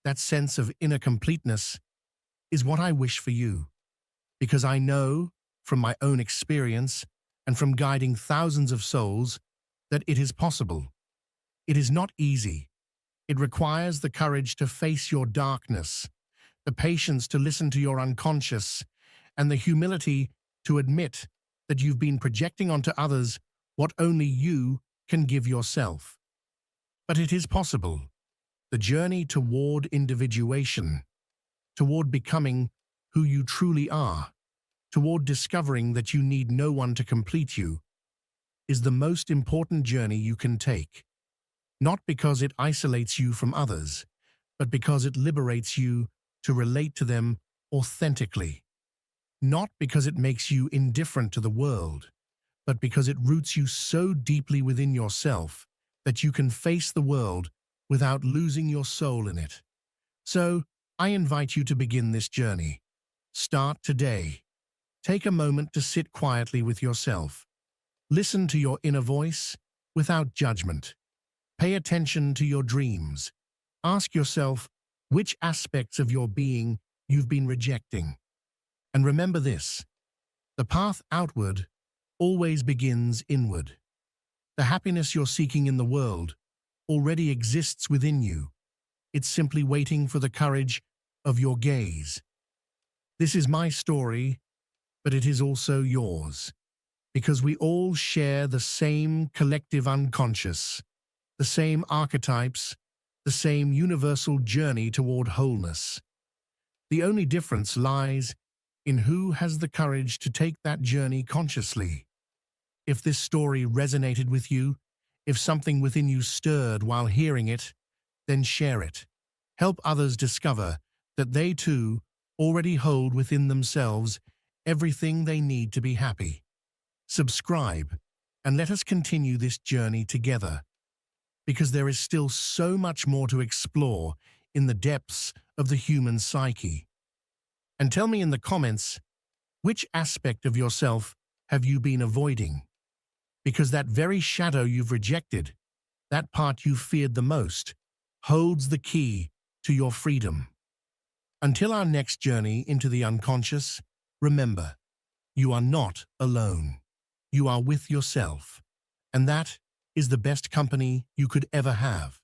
that sense of inner completeness, is what I wish for you. Because I know, from my own experience and from guiding thousands of souls, that it is possible. It is not easy. It requires the courage to face your darkness, the patience to listen to your unconscious, and the humility to admit that you've been projecting onto others what only you can give yourself. But it is possible. The journey toward individuation, toward becoming who you truly are, toward discovering that you need no one to complete you, is the most important journey you can take. Not because it isolates you from others, but because it liberates you to relate to them authentically. Not because it makes you indifferent to the world, but because it roots you so deeply within yourself that you can face the world without losing your soul in it. So, I invite you to begin this journey. Start today. Take a moment to sit quietly with yourself. Listen to your inner voice without judgment. Pay attention to your dreams. Ask yourself which aspects of your being you've been rejecting. And remember this: the path outward always begins inward. The happiness you're seeking in the world already exists within you. It's simply waiting for the courage of your gaze. This is my story, but it is also yours, because we all share the same collective unconscious, the same archetypes, the same universal journey toward wholeness. The only difference lies in who has the courage to take that journey consciously. If this story resonated with you, if something within you stirred while hearing it, then share it. Help others discover that they too already hold within themselves everything they need to be happy. Subscribe, and let us continue this journey together, because there is still so much more to explore in the depths of the human psyche. And tell me in the comments, which aspect of yourself have you been avoiding? Because that very shadow you've rejected, that part you feared the most, holds the key to your freedom. Until our next journey into the unconscious, remember, you are not alone. You are with yourself, and that is the best company you could ever have.